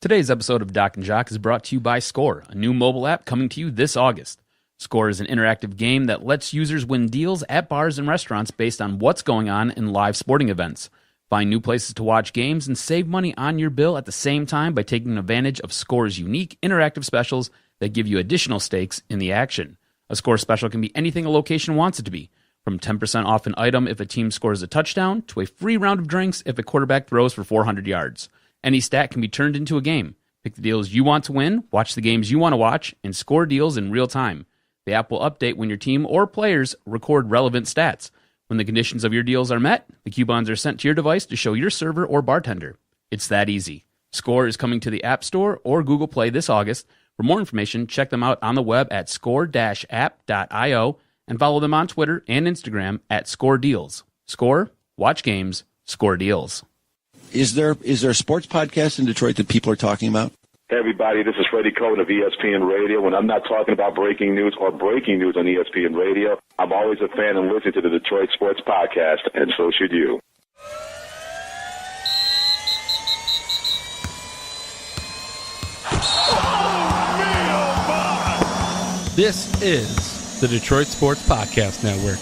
Today's episode of DocNJock is brought to you by Score, a new mobile app coming to you this August. Score is an interactive game that lets users win deals at bars and restaurants based on what's going on in live sporting events. Find new places to watch games and save money on your bill at the same time by taking advantage of Score's unique interactive specials that give you additional stakes in the action. A Score special can be anything a location wants it to be, from 10% off an item if a team scores a touchdown to a free round of drinks if a quarterback throws for 400 yards. Any stat can be turned into a game. Pick the deals you want to win, watch the games you want to watch, and score deals in real time. The app will update when your team or players record relevant stats. When the conditions of your deals are met, the coupons are sent to your device to show your server or bartender. It's that easy. Score is coming to the App Store or Google Play this August. For more information, check them out on the web at score-app.io and follow them on Twitter and Instagram at ScoreDeals. Score, watch games, score deals. Is there a sports podcast in Detroit that people are talking about? Hey, everybody, this is Freddie Cohen of ESPN Radio. When I'm not talking about breaking news or breaking news on ESPN Radio, I'm always a fan and listen to the Detroit Sports Podcast, and so should you. This is the Detroit Sports Podcast Network.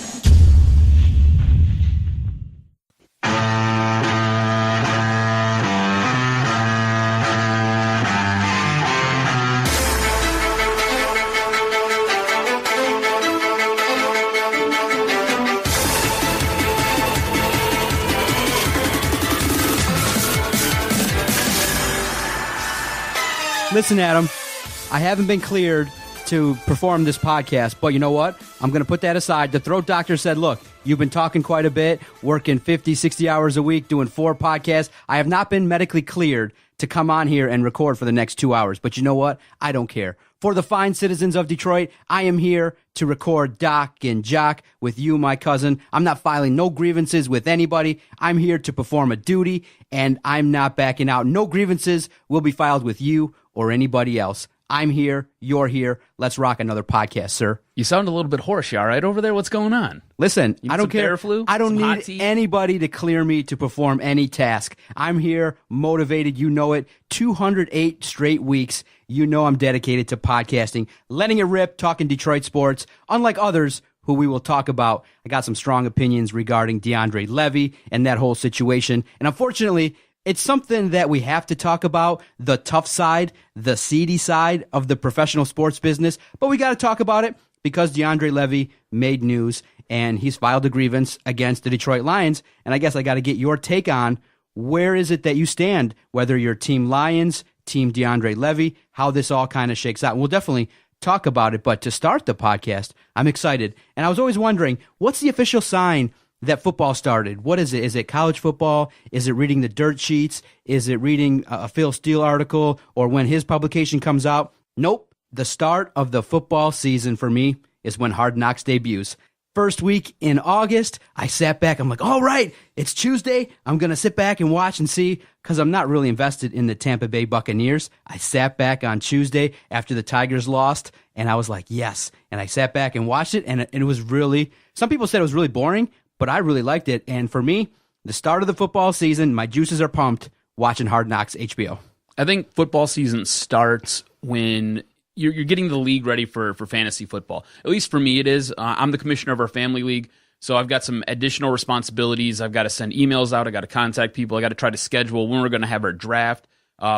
Listen, Adam, I haven't been cleared to perform this podcast, but you know what? I'm going to put that aside. The throat doctor said, look, you've been talking quite a bit, working 50, 60 hours a week, doing 4 podcasts. I have not been medically cleared to come on here and record for the next 2 hours. But you know what? I don't care. For the fine citizens of Detroit, I am here to record DocNJock with you, my cousin. I'm not filing no grievances with anybody. I'm here to perform a duty, and I'm not backing out. No grievances will be filed with you or anybody else. I'm here. You're here. Let's rock another podcast, sir. You sound a little bit hoarse. You all right over there? What's going on? Listen, I don't care. Flu? I don't need anybody to clear me to perform any task. I'm here, motivated. You know it. 208 straight weeks. You know I'm dedicated to podcasting, letting it rip, talking Detroit sports. Unlike others who we will talk about, I got some strong opinions regarding DeAndre Levy and that whole situation. And unfortunately, it's something that we have to talk about, the tough side, the seedy side of the professional sports business. But we got to talk about it because DeAndre Levy made news and he's filed a grievance against the Detroit Lions. And I guess I got to get your take on where is it that you stand, whether you're Team Lions, Team DeAndre Levy, how this all kind of shakes out. We'll definitely talk about it. But to start the podcast, I'm excited. And I was always wondering, what's the official sign that football started? What is it? Is it college football? Is it reading the dirt sheets? Is it reading a Phil Steele article or when his publication comes out? Nope. The start of the football season for me is when Hard Knocks debuts. First week in August, I sat back. I'm like, all right, it's Tuesday. I'm going to sit back and watch and see because I'm not really invested in the Tampa Bay Buccaneers. I sat back on Tuesday after the Tigers lost, and I was like, yes. And I sat back and watched it, and it was really, some people said it was really boring, but I really liked it. And for me, the start of the football season, my juices are pumped watching Hard Knocks HBO. I think football season starts when you're getting the league ready for fantasy football. At least for me it is. I'm the commissioner of our family league, so I've got some additional responsibilities. I've got to send emails out. I got to contact people. I got to try to schedule when we're going to have our draft.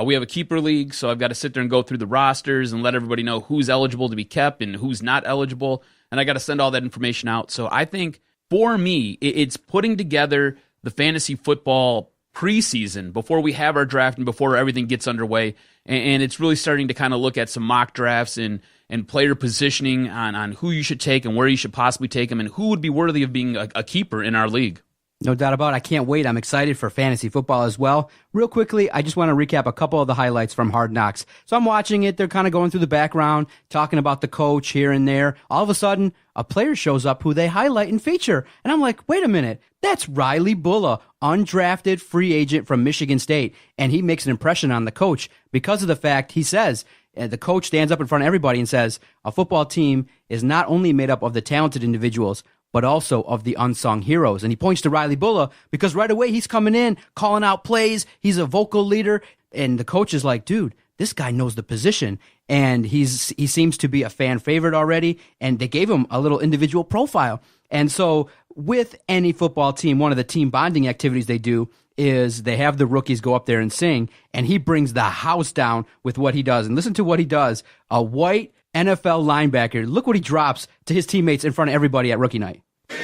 We have a keeper league, so I've got to sit there and go through the rosters and let everybody know who's eligible to be kept and who's not eligible, and I got to send all that information out. So I think for me, it's putting together the fantasy football preseason before we have our draft and before everything gets underway. And it's really starting to kind of look at some mock drafts and player positioning on who you should take and where you should possibly take them and who would be worthy of being a keeper in our league. No doubt about it. I can't wait. I'm excited for fantasy football as well. Real quickly, I just want to recap a couple of the highlights from Hard Knocks. So I'm watching it. They're kind of going through the background, talking about the coach here and there. All of a sudden, a player shows up who they highlight and feature. And I'm like, wait a minute. That's Riley Bulla, undrafted free agent from Michigan State. And he makes an impression on the coach because of the fact he says, the coach stands up in front of everybody and says, a football team is not only made up of the talented individuals, but also of the unsung heroes. And he points to Riley Bulla because right away he's coming in, calling out plays. He's a vocal leader. And the coach is like, dude, this guy knows the position. And he seems to be a fan favorite already. And they gave him a little individual profile. And so with any football team, one of the team bonding activities they do is they have the rookies go up there and sing. And he brings the house down with what he does. And listen to what he does. A white NFL linebacker. Look what he drops to his teammates in front of everybody at rookie night. Yo,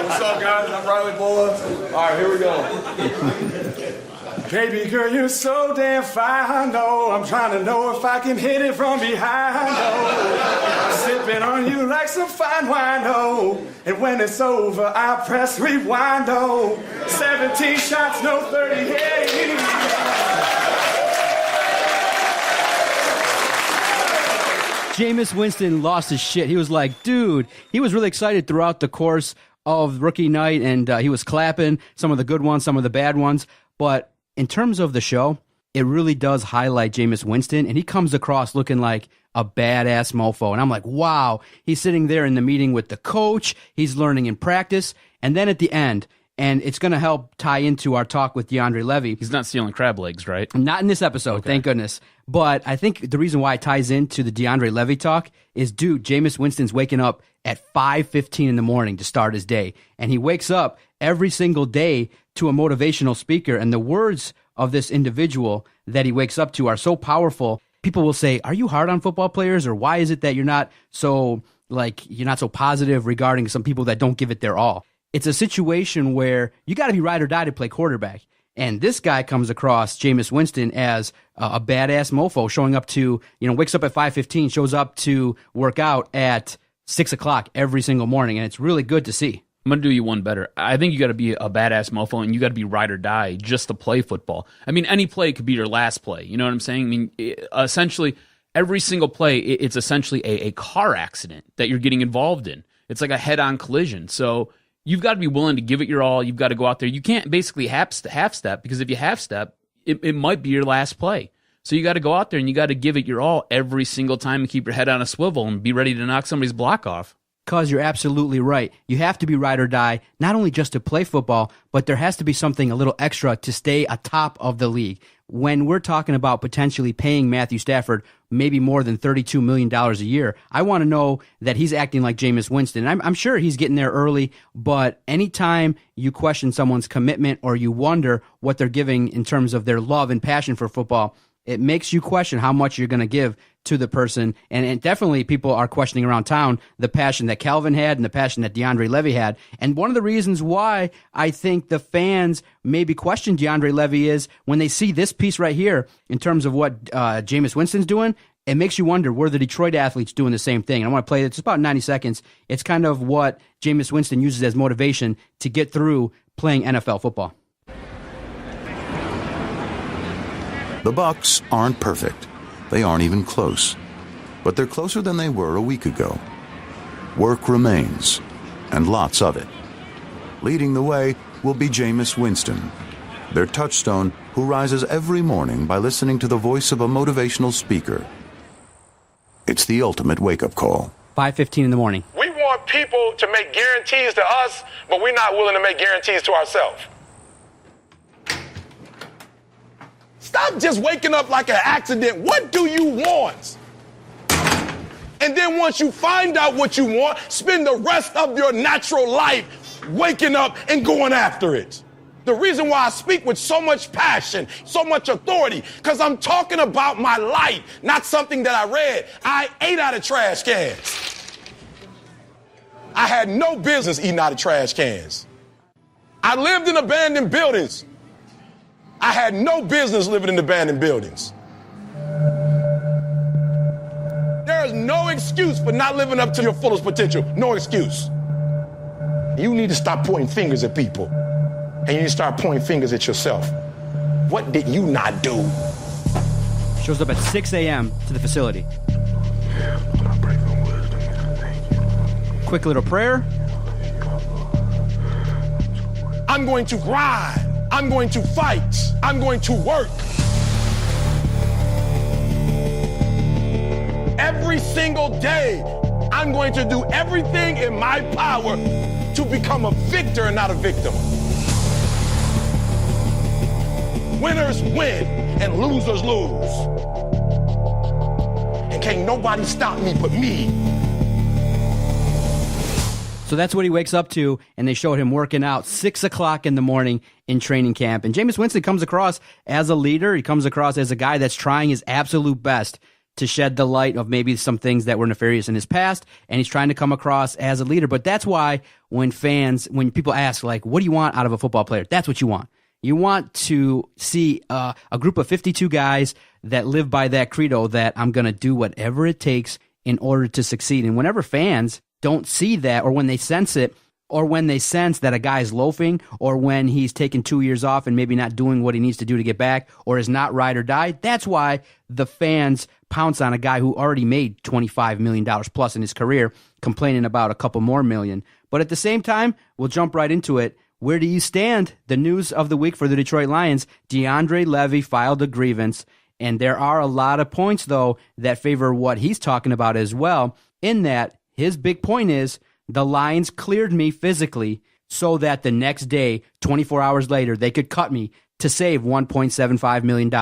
what's up, guys? I'm Riley Bulla. All right, here we go. Baby girl, you're so damn fine, no. I'm trying to know if I can hit it from behind, no. I'm sipping on you like some fine wine, no. And when it's over, I press rewind, no. 17 shots, no 38. Jameis Winston lost his shit. He was like, dude, he was really excited throughout the course of rookie night, and he was clapping some of the good ones, some of the bad ones. But in terms of the show, it really does highlight Jameis Winston, and he comes across looking like a badass mofo. And I'm like, wow, he's sitting there in the meeting with the coach. He's learning in practice. And then at the end, and it's going to help tie into our talk with DeAndre Levy. He's not stealing crab legs, right? Not in this episode, okay. Thank goodness. But I think the reason why it ties into the DeAndre Levy talk is, dude, Jameis Winston's waking up at 5:15 in the morning to start his day. And he wakes up every single day to a motivational speaker. And the words of this individual that he wakes up to are so powerful. People will say, are you hard on football players? Or why is it that you're not so positive regarding some people that don't give it their all? It's a situation where you got to be ride or die to play quarterback. And this guy comes across Jameis Winston as a badass mofo, showing up to, wakes up at 5:15, shows up to work out at 6 o'clock every single morning. And it's really good to see. I'm going to do you one better. I think you got to be a badass mofo and you got to be ride or die just to play football. I mean, any play could be your last play. You know what I'm saying? I mean, essentially, every single play, it's essentially a car accident that you're getting involved in. It's like a head-on collision. So you've got to be willing to give it your all. You've got to go out there. You can't basically half-step, because if you half-step, it might be your last play. So you got to go out there and you got to give it your all every single time and keep your head on a swivel and be ready to knock somebody's block off. Because you're absolutely right. You have to be ride or die, not only just to play football, but there has to be something a little extra to stay atop of the league. When we're talking about potentially paying Matthew Stafford maybe more than $32 million a year, I want to know that he's acting like Jameis Winston. I'm sure he's getting there early, but anytime you question someone's commitment or you wonder what they're giving in terms of their love and passion for football, it makes you question how much you're going to give to the person. And definitely people are questioning around town the passion that Calvin had and the passion that DeAndre Levy had. And one of the reasons why I think the fans maybe question DeAndre Levy is when they see this piece right here in terms of what Jameis Winston's doing, it makes you wonder, were the Detroit athletes doing the same thing? And I want to play it. It's about 90 seconds. It's kind of what Jameis Winston uses as motivation to get through playing NFL football. The Bucs aren't perfect. They aren't even close. But they're closer than they were a week ago. Work remains, and lots of it. Leading the way will be Jameis Winston, their touchstone, who rises every morning by listening to the voice of a motivational speaker. It's the ultimate wake-up call. 5:15 in the morning. We want people to make guarantees to us, but we're not willing to make guarantees to ourselves. Stop just waking up like an accident. What do you want? And then once you find out what you want, spend the rest of your natural life waking up and going after it. The reason why I speak with so much passion, so much authority, because I'm talking about my life, not something that I read. I ate out of trash cans. I had no business eating out of trash cans. I lived in abandoned buildings. I had no business living in abandoned buildings. There is no excuse for not living up to your fullest potential. No excuse. You need to stop pointing fingers at people. And you need to start pointing fingers at yourself. What did you not do? Shows up at 6 a.m. to the facility. Quick little prayer. I'm going to grind. I'm going to fight. I'm going to work. Every single day, I'm going to do everything in my power to become a victor and not a victim. Winners win and losers lose. And can't nobody stop me but me. So that's what he wakes up to, and they showed him working out 6 o'clock in the morning in training camp. And Jameis Winston comes across as a leader. He comes across as a guy that's trying his absolute best to shed the light of maybe some things that were nefarious in his past, and he's trying to come across as a leader. But that's why when people ask, like, what do you want out of a football player? That's what you want. You want to see a group of 52 guys that live by that credo that I'm going to do whatever it takes in order to succeed. And whenever fans don't see that, or when they sense it, or when they sense that a guy is loafing, or when he's taken 2 years off and maybe not doing what he needs to do to get back, or is not ride or die, that's why the fans pounce on a guy who already made $25 million plus in his career, complaining about a couple more million. But at the same time, we'll jump right into it. Where do you stand? The news of the week for the Detroit Lions, DeAndre Levy filed a grievance, and there are a lot of points, though, that favor what he's talking about as well, in that his big point is the Lions cleared me physically so that the next day, 24 hours later, they could cut me to save $1.75 million.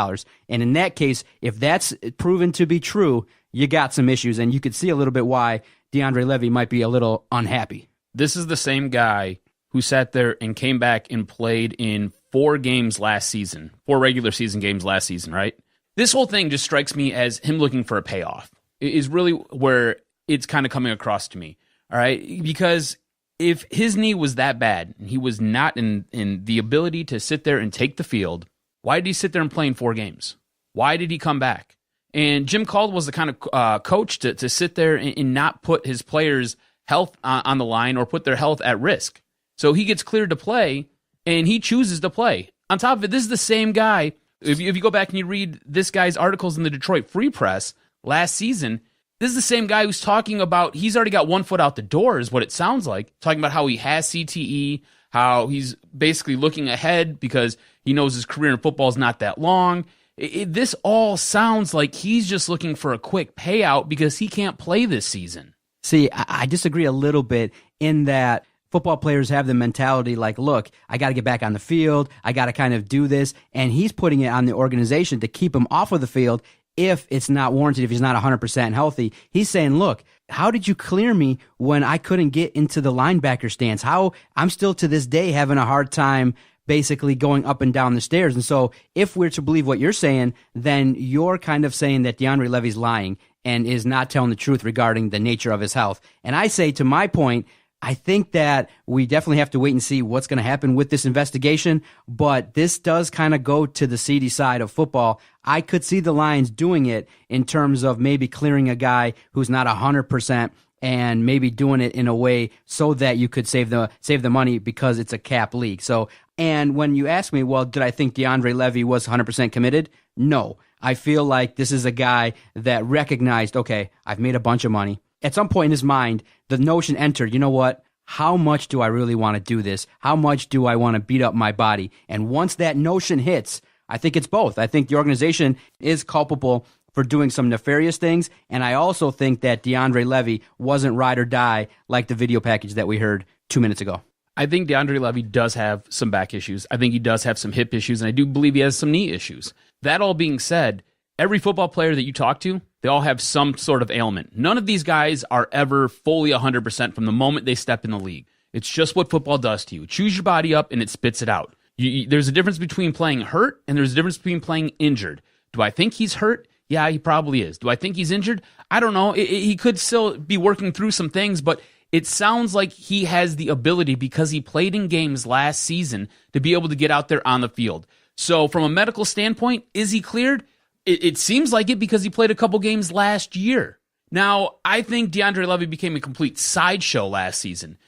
And in that case, if that's proven to be true, you got some issues, and you could see a little bit why DeAndre Levy might be a little unhappy. This is the same guy who sat there and came back and played in 4 games last season, 4 regular season games last season, right? This whole thing just strikes me as him looking for a payoff. It is really where it's kind of coming across to me, all right? Because if his knee was that bad and he was not in the ability to sit there and take the field, why did he sit there and play in 4 games? Why did he come back? And Jim Caldwell was the kind of coach to sit there and not put his players' health on the line or put their health at risk. So he gets cleared to play, and he chooses to play. On top of it, this is the same guy. If you go back and you read this guy's articles in the Detroit Free Press last season, this is the same guy who's talking about he's already got one foot out the door, is what it sounds like. Talking about how he has CTE, how he's basically looking ahead because he knows his career in football is not that long. This all sounds like he's just looking for a quick payout because he can't play this season. See, I disagree a little bit in that football players have the mentality like, look, I got to get back on the field. I got to kind of do this. And he's putting it on the organization to keep him off of the field if it's not warranted, if he's not 100% healthy. He's saying, look, how did you clear me when I couldn't get into the linebacker stance? How I'm still to this day having a hard time basically going up and down the stairs. And so if we're to believe what you're saying, then you're kind of saying that DeAndre Levy's lying and is not telling the truth regarding the nature of his health. And I say, to my point, I think that we definitely have to wait and see what's going to happen with this investigation, but this does kind of go to the seedy side of football. I could see the Lions doing it in terms of maybe clearing a guy who's not 100% and maybe doing it in a way so that you could save the money because it's a cap league. So, and when you ask me, well, did I think DeAndre Levy was 100% committed? No. I feel like this is a guy that recognized, okay, I've made a bunch of money. At some point in his mind, the notion entered, you know what? How much do I really want to do this? How much do I want to beat up my body? And once that notion hits, I think it's both. I think the organization is culpable for doing some nefarious things, and I also think that DeAndre Levy wasn't ride or die like the video package that we heard 2 minutes ago. I think DeAndre Levy does have some back issues. I think he does have some hip issues, and I do believe he has some knee issues. That all being said, every football player that you talk to, they all have some sort of ailment. None of these guys are ever fully 100% from the moment they step in the league. It's just what football does to you. It chews your body up and it spits it out. There's a difference between playing hurt and there's a difference between playing injured. Do I think he's hurt? Yeah, he probably is. Do I think he's injured? I don't know. He could still be working through some things, but it sounds like he has the ability, because he played in games last season, to be able to get out there on the field. So from a medical standpoint, is he cleared? It seems like it because he played a couple games last year. Now, I think DeAndre Levy became a complete sideshow last season.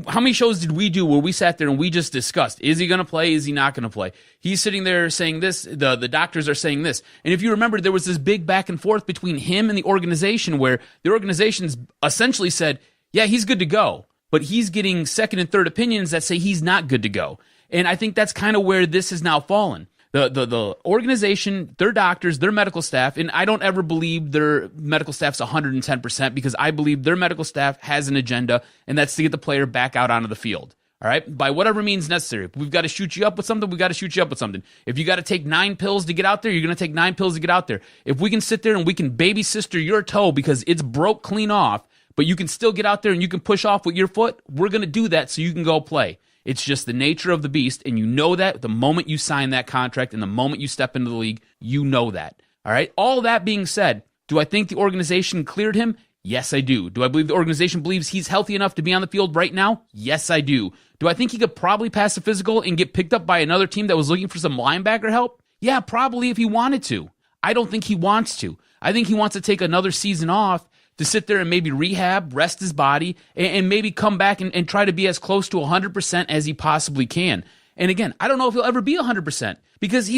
How many shows did we do where we sat there and we just discussed, is he going to play, is he not going to play? He's sitting there saying this, the doctors are saying this. And if you remember, there was this big back and forth between him and the organization where the organizations essentially said, yeah, he's good to go. But he's getting second and third opinions that say he's not good to go. And I think that's kind of where this has now fallen. The organization, their doctors, their medical staff, and I don't ever believe their medical staff's 110% because I believe their medical staff has an agenda, and that's to get the player back out onto the field. All right, by whatever means necessary. If we've got to shoot you up with something, we've got to shoot you up with something. If you got to take 9 pills to get out there, you're going to take 9 pills to get out there. If we can sit there and we can baby sister your toe because it's broke clean off, but you can still get out there and you can push off with your foot, we're going to do that so you can go play. It's just the nature of the beast, and you know that the moment you sign that contract and the moment you step into the league, you know that. All right, all that being said, do I think the organization cleared him? Yes, I do. Do I believe the organization believes he's healthy enough to be on the field right now? Yes, I do. Do I think he could probably pass the physical and get picked up by another team that was looking for some linebacker help? Yeah, probably if he wanted to. I don't think he wants to. I think he wants to take another season off to sit there and maybe rehab, rest his body, and maybe come back and try to be as close to 100% as he possibly can. And again, I don't know if he'll ever be 100% because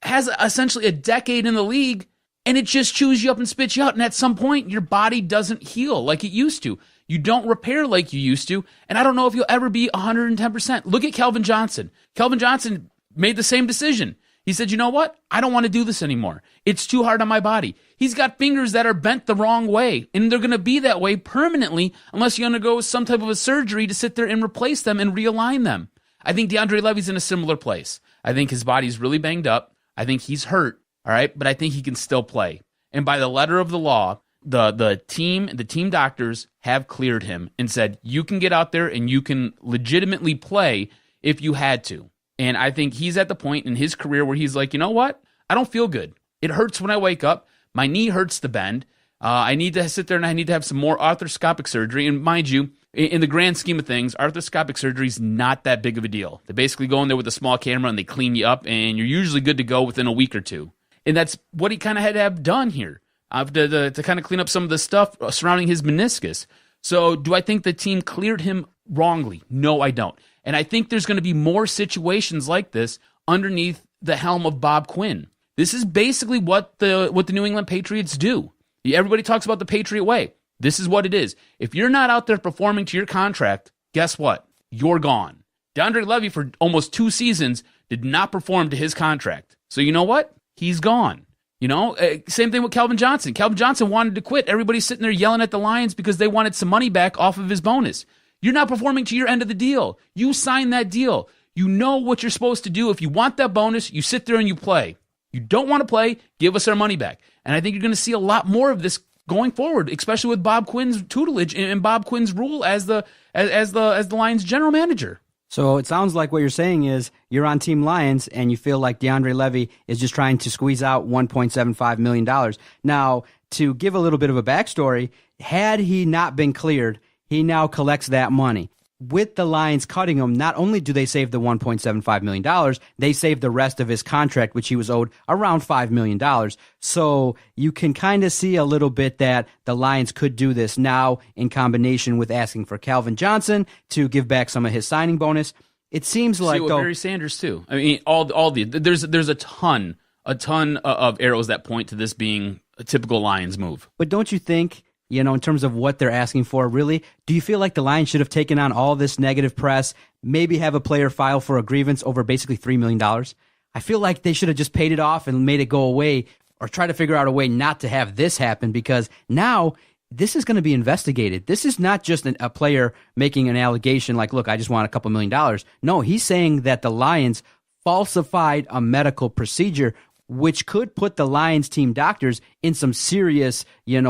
has essentially a decade in the league, and it just chews you up and spits you out. And at some point, your body doesn't heal like it used to. You don't repair like you used to. And I don't know if you'll ever be 110%. Look at Calvin Johnson. Calvin Johnson made the same decision. He said, you know what? I don't want to do this anymore. It's too hard on my body. He's got fingers that are bent the wrong way, and they're going to be that way permanently unless you undergo some type of a surgery to sit there and replace them and realign them. I think DeAndre Levy's in a similar place. I think his body's really banged up. I think he's hurt. All right, but I think he can still play. And by the letter of the law, the team doctors have cleared him and said, you can get out there and you can legitimately play if you had to. And I think he's at the point in his career where he's like, you know what? I don't feel good. It hurts when I wake up. My knee hurts to bend. I need to sit there and I need to have some more arthroscopic surgery. And mind you, in the grand scheme of things, arthroscopic surgery is not that big of a deal. They basically go in there with a small camera and they clean you up, and you're usually good to go within a week or two. And that's what he kind of had to have done here to kind of clean up some of the stuff surrounding his meniscus. So do I think the team cleared him wrongly? No, I don't. And I think there's going to be more situations like this underneath the helm of Bob Quinn. This is basically what the New England Patriots do. Everybody talks about the Patriot way. This is what it is. If you're not out there performing to your contract, guess what? You're gone. DeAndre Levy, for almost 2 seasons, did not perform to his contract. So you know what? He's gone. You know, same thing with Calvin Johnson. Calvin Johnson wanted to quit. Everybody's sitting there yelling at the Lions because they wanted some money back off of his bonus. You're not performing to your end of the deal. You signed that deal. You know what you're supposed to do. If you want that bonus, you sit there and you play. You don't want to play, give us our money back. And I think you're going to see a lot more of this going forward, especially with Bob Quinn's tutelage and Bob Quinn's rule as the Lions general manager. So it sounds like what you're saying is you're on Team Lions and you feel like DeAndre Levy is just trying to squeeze out $1.75 million. Now, to give a little bit of a backstory, had he not been cleared, he now collects that money. With the Lions cutting him, not only do they save the $1.75 million, they save the rest of his contract, which he was owed around $5 million. So you can kind of see a little bit that the Lions could do this now in combination with asking for Calvin Johnson to give back some of his signing bonus. It seems like, though, Barry Sanders too. I mean, there's a ton of arrows that point to this being a typical Lions move. But don't you think, you know, in terms of what they're asking for, really, do you feel like the Lions should have taken on all this negative press, maybe have a player file for a grievance over basically $3 million? I feel like they should have just paid it off and made it go away, or try to figure out a way not to have this happen, because now this is going to be investigated. This is not just a player making an allegation like, look, I just want a couple $1 million. No, he's saying that the Lions falsified a medical procedure, which could put the Lions team doctors in some serious,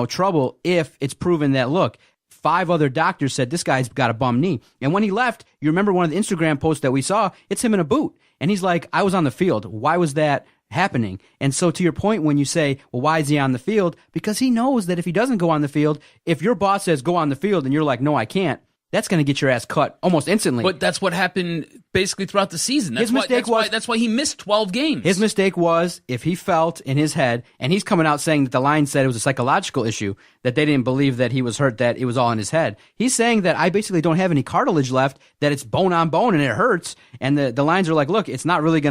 trouble if it's proven that, look, 5 other doctors said this guy's got a bum knee. And when he left, you remember one of the Instagram posts that we saw, it's him in a boot. And he's like, I was on the field. Why was that happening? And so to your point, when you say, well, why is he on the field? Because he knows that if he doesn't go on the field, if your boss says go on the field and you're like, no, I can't, that's going to get your ass cut almost instantly. But that's what happened basically throughout the season. That's why he missed 12 games. His mistake was, if he felt in his head, and he's coming out saying that the Lions said it was a psychological issue, that they didn't believe that he was hurt, that it was all in his head. He's saying that I basically don't have any cartilage left, that it's bone on bone and it hurts. And the Lions are like, look, it's not going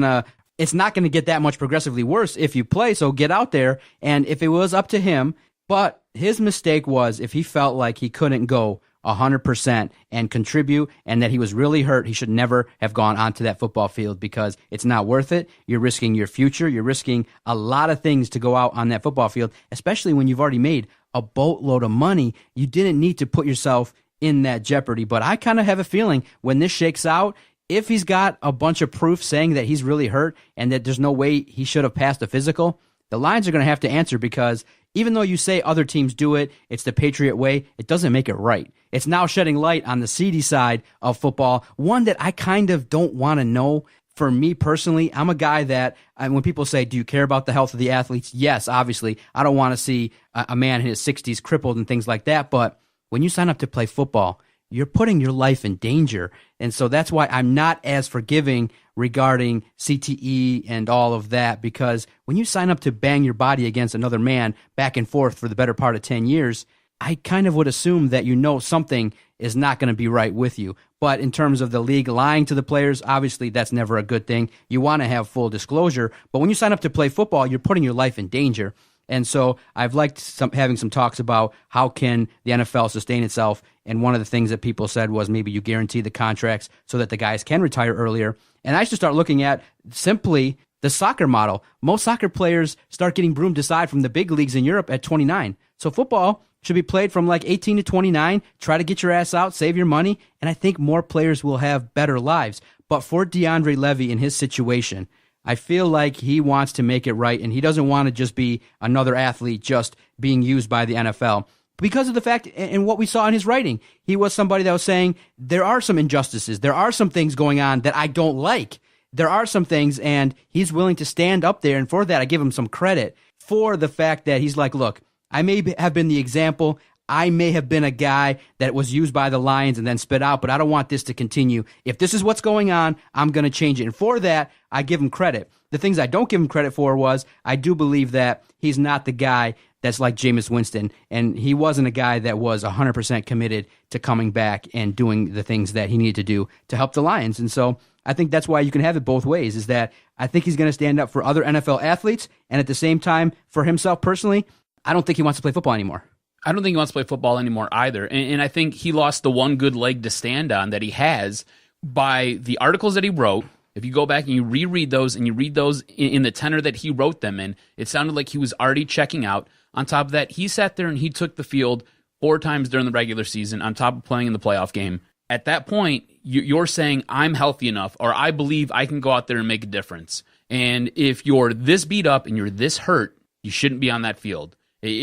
to get that much progressively worse if you play, so get out there. And if it was up to him, but his mistake was if he felt like he couldn't go 100% and contribute, and that he was really hurt, he should never have gone onto that football field because it's not worth it. You're risking your future. You're risking a lot of things to go out on that football field, especially when you've already made a boatload of money. You didn't need to put yourself in that jeopardy. But I kind of have a feeling when this shakes out, if he's got a bunch of proof saying that he's really hurt and that there's no way he should have passed a physical, the Lions are going to have to answer, because even though you say other teams do it, it's the Patriot way, it doesn't make it right. It's now shedding light on the seedy side of football, one that I kind of don't want to know. For me personally, I'm a guy that when people say, do you care about the health of the athletes? Yes, obviously. I don't want to see a man in his 60s crippled and things like that. But when you sign up to play football, you're putting your life in danger. And so that's why I'm not as forgiving regarding CTE and all of that, because when you sign up to bang your body against another man back and forth for the better part of 10 years, I kind of would assume that you know something is not going to be right with you. But in terms of the league lying to the players, obviously that's never a good thing. You want to have full disclosure. But when you sign up to play football, you're putting your life in danger. And so I've liked having some talks about how can the NFL sustain itself. And one of the things that people said was maybe you guarantee the contracts so that the guys can retire earlier. And I should start looking at simply the soccer model. Most soccer players start getting broomed aside from the big leagues in Europe at 29. So football should be played from like 18 to 29. Try to get your ass out, save your money, and I think more players will have better lives. But for DeAndre Levy in his situation, I feel like he wants to make it right, and he doesn't want to just be another athlete just being used by the NFL. Because of the fact, and what we saw in his writing, he was somebody that was saying, there are some injustices, there are some things going on that I don't like. There are some things, and he's willing to stand up there, and for that, I give him some credit for the fact that he's like, look, I may have been the example. I may have been a guy that was used by the Lions and then spit out, but I don't want this to continue. If this is what's going on, I'm going to change it. And for that, I give him credit. The things I don't give him credit for was I do believe that he's not the guy that's like Jameis Winston, and he wasn't a guy that was 100% committed to coming back and doing the things that he needed to do to help the Lions. And so I think that's why you can have it both ways, is that I think he's going to stand up for other NFL athletes, and at the same time, for himself personally, I don't think he wants to play football anymore. I don't think he wants to play football anymore either. And I think he lost the one good leg to stand on that he has by the articles that he wrote. If you go back and you reread those and you read those in the tenor that he wrote them in, it sounded like he was already checking out. On top of that, he sat there and he took the field 4 times during the regular season on top of playing in the playoff game. At that point, you're saying, I'm healthy enough, or I believe I can go out there and make a difference. And if you're this beat up and you're this hurt, you shouldn't be on that field.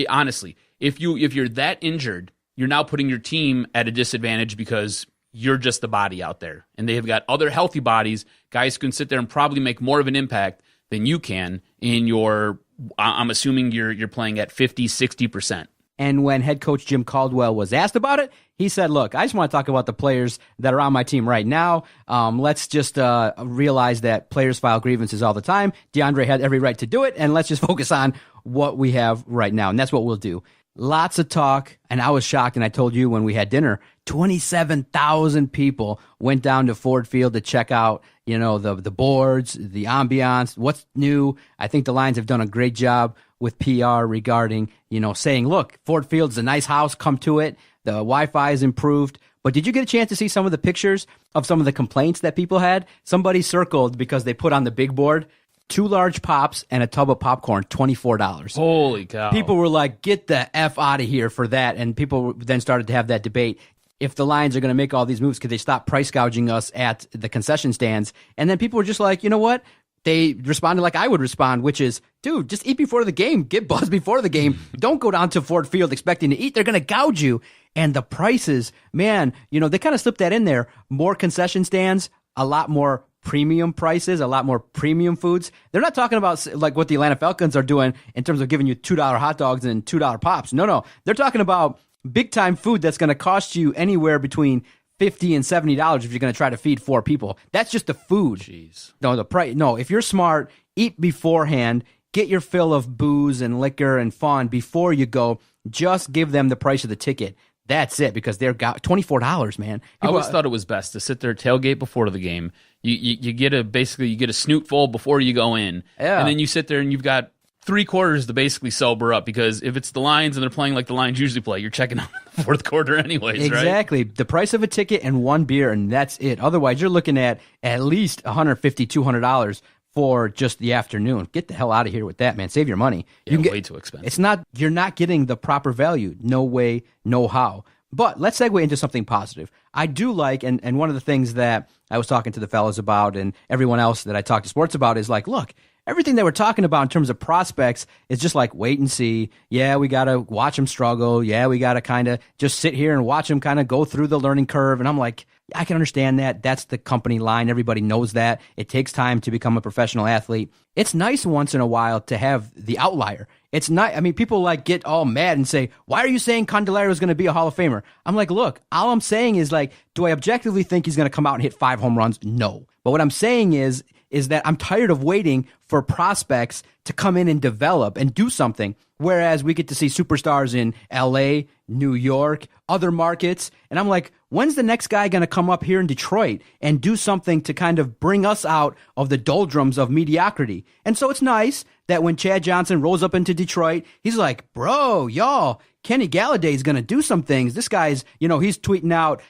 Honestly, if you're that injured, you're now putting your team at a disadvantage because you're just the body out there. And they have got other healthy bodies, guys who can sit there and probably make more of an impact than you can in your, I'm assuming you're playing at 50, 60%. And when head coach Jim Caldwell was asked about it, he said, look, I just want to talk about the players that are on my team right now. Let's just realize that players file grievances all the time. DeAndre had every right to do it, and let's just focus on what we have right now. And that's what we'll do. Lots of talk, and I was shocked, and I told you when we had dinner, 27,000 people went down to Ford Field to check out, the boards, the ambiance, what's new. I think the Lions have done a great job with PR regarding, saying, look, Ford Field's a nice house, come to it. The Wi-Fi is improved. But did you get a chance to see some of the pictures of some of the complaints that people had? Somebody circled because they put on the big board 2 large pops and a tub of popcorn, $24. Holy cow. People were like, get the F out of here for that. And people then started to have that debate. If the Lions are going to make all these moves, could they stop price gouging us at the concession stands? And then people were just like, you know what? They responded like I would respond, which is, dude, just eat before the game. Get buzzed before the game. Don't go down to Ford Field expecting to eat. They're going to gouge you. And the prices, man, they kind of slipped that in there. More concession stands, a lot more premium prices, a lot more premium foods. They're not talking about like what the Atlanta Falcons are doing in terms of giving you $2 hot dogs and $2 pops. No. They're talking about big time food that's going to cost you anywhere between $50 and $70 if you're going to try to feed 4 people. That's just the food. Jeez. No, the price. No, if you're smart, eat beforehand. Get your fill of booze and liquor and fun before you go. Just give them the price of the ticket. That's it, because they're got $24, man. I always thought it was best to sit there, tailgate before the game. You get a snoot full before you go in, and then you sit there and you've got 3 quarters to basically sober up, because if it's the Lions and they're playing like the Lions usually play, you're checking out in the fourth quarter anyways, right? Exactly. The price of a ticket and 1 beer, and that's it. Otherwise, you're looking at least $150, $200 for just the afternoon. Get the hell out of here with that, man. Save your money. Yeah, way too expensive. You're not getting the proper value. No way, no how. But let's segue into something positive. I do like, and one of the things that I was talking to the fellas about and everyone else that I talk to sports about is like, look, everything that we're talking about in terms of prospects is just like wait and see. Yeah, we got to watch them struggle. Yeah, we got to kind of just sit here and watch them kind of go through the learning curve. And I'm like, I can understand that. That's the company line. Everybody knows that. It takes time to become a professional athlete. It's nice once in a while to have the outlier. It's not, I mean, people like get all mad and say, why are you saying Candelario is going to be a Hall of Famer? I'm like, look, all I'm saying is like, do I objectively think he's going to come out and hit 5 home runs? No. But what I'm saying is that I'm tired of waiting for prospects to come in and develop and do something. Whereas we get to see superstars in LA, New York, other markets. And I'm like, when's the next guy going to come up here in Detroit and do something to kind of bring us out of the doldrums of mediocrity? And so it's nice that when Chad Johnson rolls up into Detroit, he's like, bro, y'all, Kenny Golladay is going to do some things. This guy's, he's tweeting out,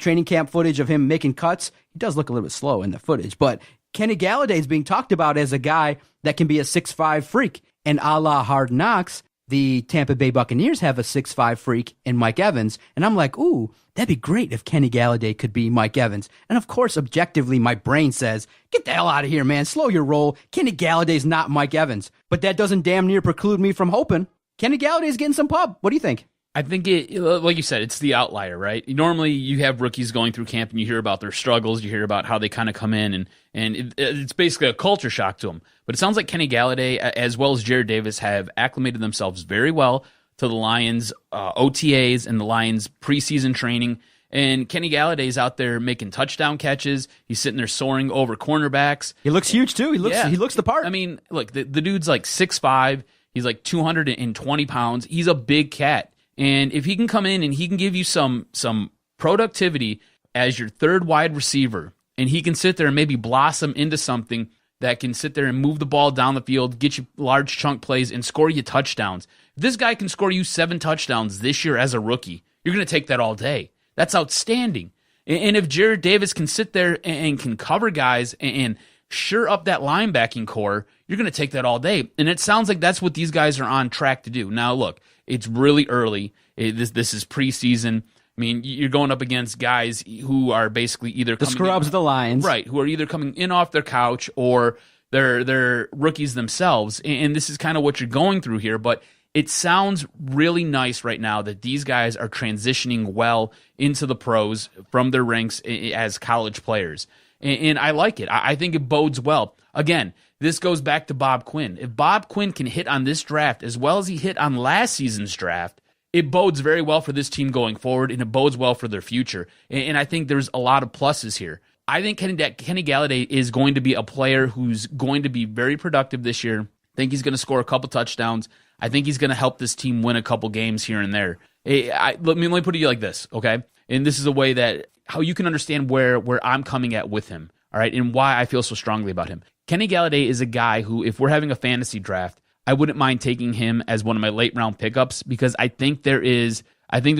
training camp footage of him making cuts. He does look a little bit slow in the footage, but Kenny Golladay is being talked about as a guy that can be a 6'5" freak. And a la Hard Knocks, the Tampa Bay Buccaneers have a 6'5" freak in Mike Evans. And I'm like, ooh, that'd be great if Kenny Golladay could be Mike Evans. And of course, objectively, my brain says, get the hell out of here, man. Slow your roll. Kenny Galladay's not Mike Evans. But that doesn't damn near preclude me from hoping. Kenny Galladay's getting some pub. What do you think? I think like you said, it's the outlier, right? Normally you have rookies going through camp and you hear about their struggles, you hear about how they kind of come in, and it's basically a culture shock to them. But it sounds like Kenny Golladay, as well as Jarrad Davis, have acclimated themselves very well to the Lions' OTAs and the Lions' preseason training. And Kenny Galladay's out there making touchdown catches. He's sitting there soaring over cornerbacks. He looks huge too. He looks the part. I mean, look, the dude's like 6'5". He's like 220 pounds. He's a big cat. And if he can come in and he can give you some productivity as your third wide receiver, and he can sit there and maybe blossom into something that can sit there and move the ball down the field, get you large chunk plays, and score you touchdowns. If this guy can score you 7 touchdowns this year as a rookie, you're going to take that all day. That's outstanding. And if Jarrad Davis can sit there and can cover guys and sure up that linebacking core, you're going to take that all day. And it sounds like that's what these guys are on track to do. Now, look, it's really early. This is preseason. I mean, you're going up against guys who are basically either the scrubs, the Lions, right? Who are either coming in off their couch or they're rookies themselves. And this is kind of what you're going through here. But it sounds really nice right now that these guys are transitioning well into the pros from their ranks as college players. And I like it. I think it bodes well. Again, this goes back to Bob Quinn. If Bob Quinn can hit on this draft as well as he hit on last season's draft, it bodes very well for this team going forward, and it bodes well for their future. And I think there's a lot of pluses here. I think Kenny Golladay is going to be a player who's going to be very productive this year. I think he's going to score a couple touchdowns. I think he's going to help this team win a couple games here and there. Let me put it like this, okay? And this is a way that how you can understand where I'm coming at with him, all right, and why I feel so strongly about him. Kenny Golladay is a guy who, if we're having a fantasy draft, I wouldn't mind taking him as one of my late round pickups because I think there's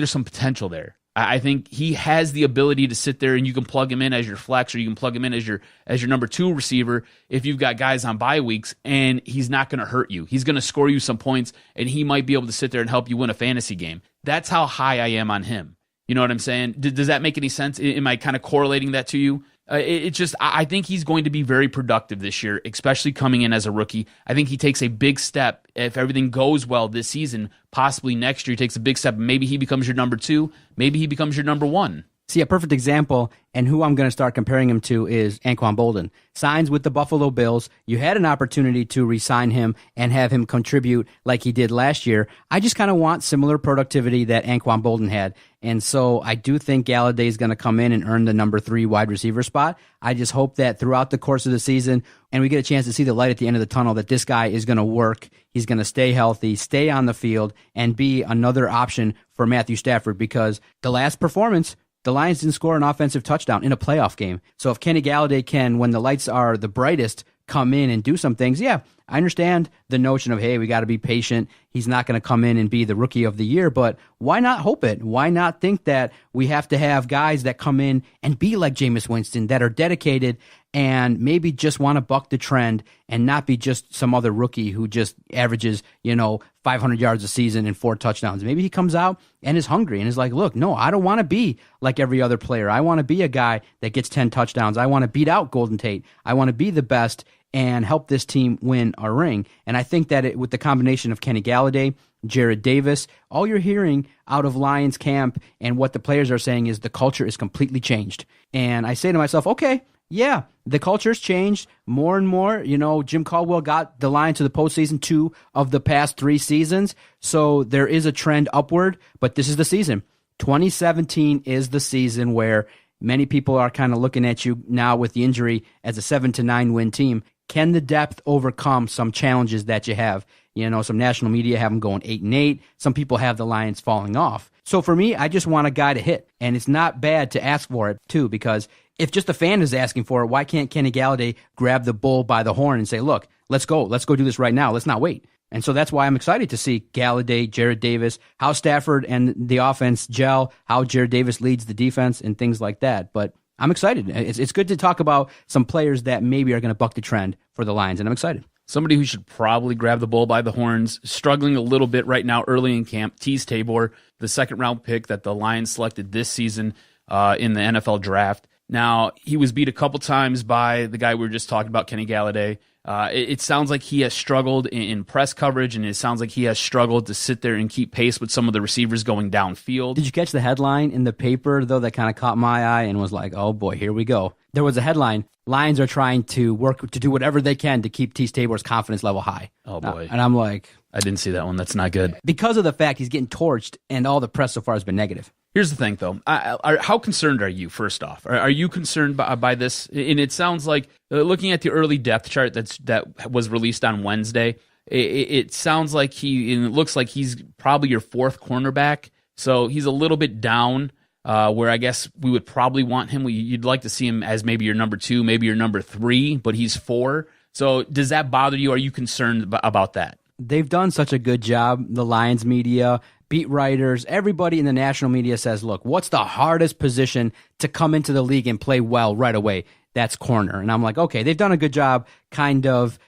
some potential there. I think he has the ability to sit there and you can plug him in as your flex or you can plug him in as your number 2 receiver if you've got guys on bye weeks, and he's not going to hurt you. He's going to score you some points, and he might be able to sit there and help you win a fantasy game. That's how high I am on him. You know what I'm saying? Does that make any sense? Am I kind of correlating that to you? I think he's going to be very productive this year, especially coming in as a rookie. I think he takes a big step if everything goes well this season. Possibly next year he takes a big step. Maybe he becomes your number 2. Maybe he becomes your number 1. See, a perfect example, and who I'm going to start comparing him to is Anquan Boldin. Signs with the Buffalo Bills. You had an opportunity to re-sign him and have him contribute like he did last year. I just kind of want similar productivity that Anquan Boldin had. And so I do think Golladay is going to come in and earn the number 3 wide receiver spot. I just hope that throughout the course of the season, and we get a chance to see the light at the end of the tunnel, that this guy is going to work. He's going to stay healthy, stay on the field, and be another option for Matthew Stafford, because the last performance, the Lions didn't score an offensive touchdown in a playoff game. So if Kenny Golladay can, when the lights are the brightest, come in and do some things. Yeah, I understand the notion of, hey, we got to be patient. He's not going to come in and be the rookie of the year, but why not hope it? Why not think that we have to have guys that come in and be like Jameis Winston, that are dedicated and maybe just want to buck the trend and not be just some other rookie who just averages, 500 yards a season and 4 touchdowns. Maybe he comes out and is hungry and is like, look, no, I don't want to be like every other player. I want to be a guy that gets 10 touchdowns. I want to beat out Golden Tate. I want to be the best and help this team win a ring. And I think that with the combination of Kenny Golladay, Jared Davis, all you're hearing out of Lions camp and what the players are saying is the culture is completely changed. And I say to myself, okay, yeah, the culture's changed more and more. Jim Caldwell got the Lions to the postseason 2 of the past 3 seasons. So there is a trend upward, but this is the season. 2017 is the season where many people are kind of looking at you now with the injury as a 7-9 win team. Can the depth overcome some challenges that you have? Some national media have them going 8-8. Some people have the Lions falling off. So for me, I just want a guy to hit. And it's not bad to ask for it, too, because if just a fan is asking for it, why can't Kenny Golladay grab the bull by the horn and say, look, let's go. Let's go do this right now. Let's not wait. And so that's why I'm excited to see Golladay, Jared Davis, how Stafford and the offense gel, how Jared Davis leads the defense and things like that. But I'm excited. It's good to talk about some players that maybe are going to buck the trend for the Lions, and I'm excited. Somebody who should probably grab the bull by the horns, struggling a little bit right now early in camp, Teez Tabor, the second-round pick that the Lions selected this season in the NFL draft. Now, he was beat a couple times by the guy we were just talking about, Kenny Golladay. It sounds like he has struggled in press coverage, and it sounds like he has struggled to sit there and keep pace with some of the receivers going downfield. Did you catch the headline in the paper, though, that kind of caught my eye and was like, oh, boy, here we go. There was a headline, Lions are trying to work to do whatever they can to keep Teez Tabor's confidence level high. Oh, boy. And I'm like... I didn't see that one. That's not good. Because of the fact he's getting torched, and all the press so far has been negative. Here's the thing, though. How concerned are you, first off? Are you concerned by this? And it sounds like, looking at the early depth chart that was released on Wednesday, it sounds like it looks like he's probably your 4th cornerback. So he's a little bit down, where I guess we would probably want him. You'd like to see him as maybe your number 2, maybe your number 3, but he's 4. So does that bother you? Are you concerned about that? They've done such a good job, the Lions media, beat writers, everybody in the national media says, look, what's the hardest position to come into the league and play well right away? That's corner. And I'm like, okay, they've done a good job kind of,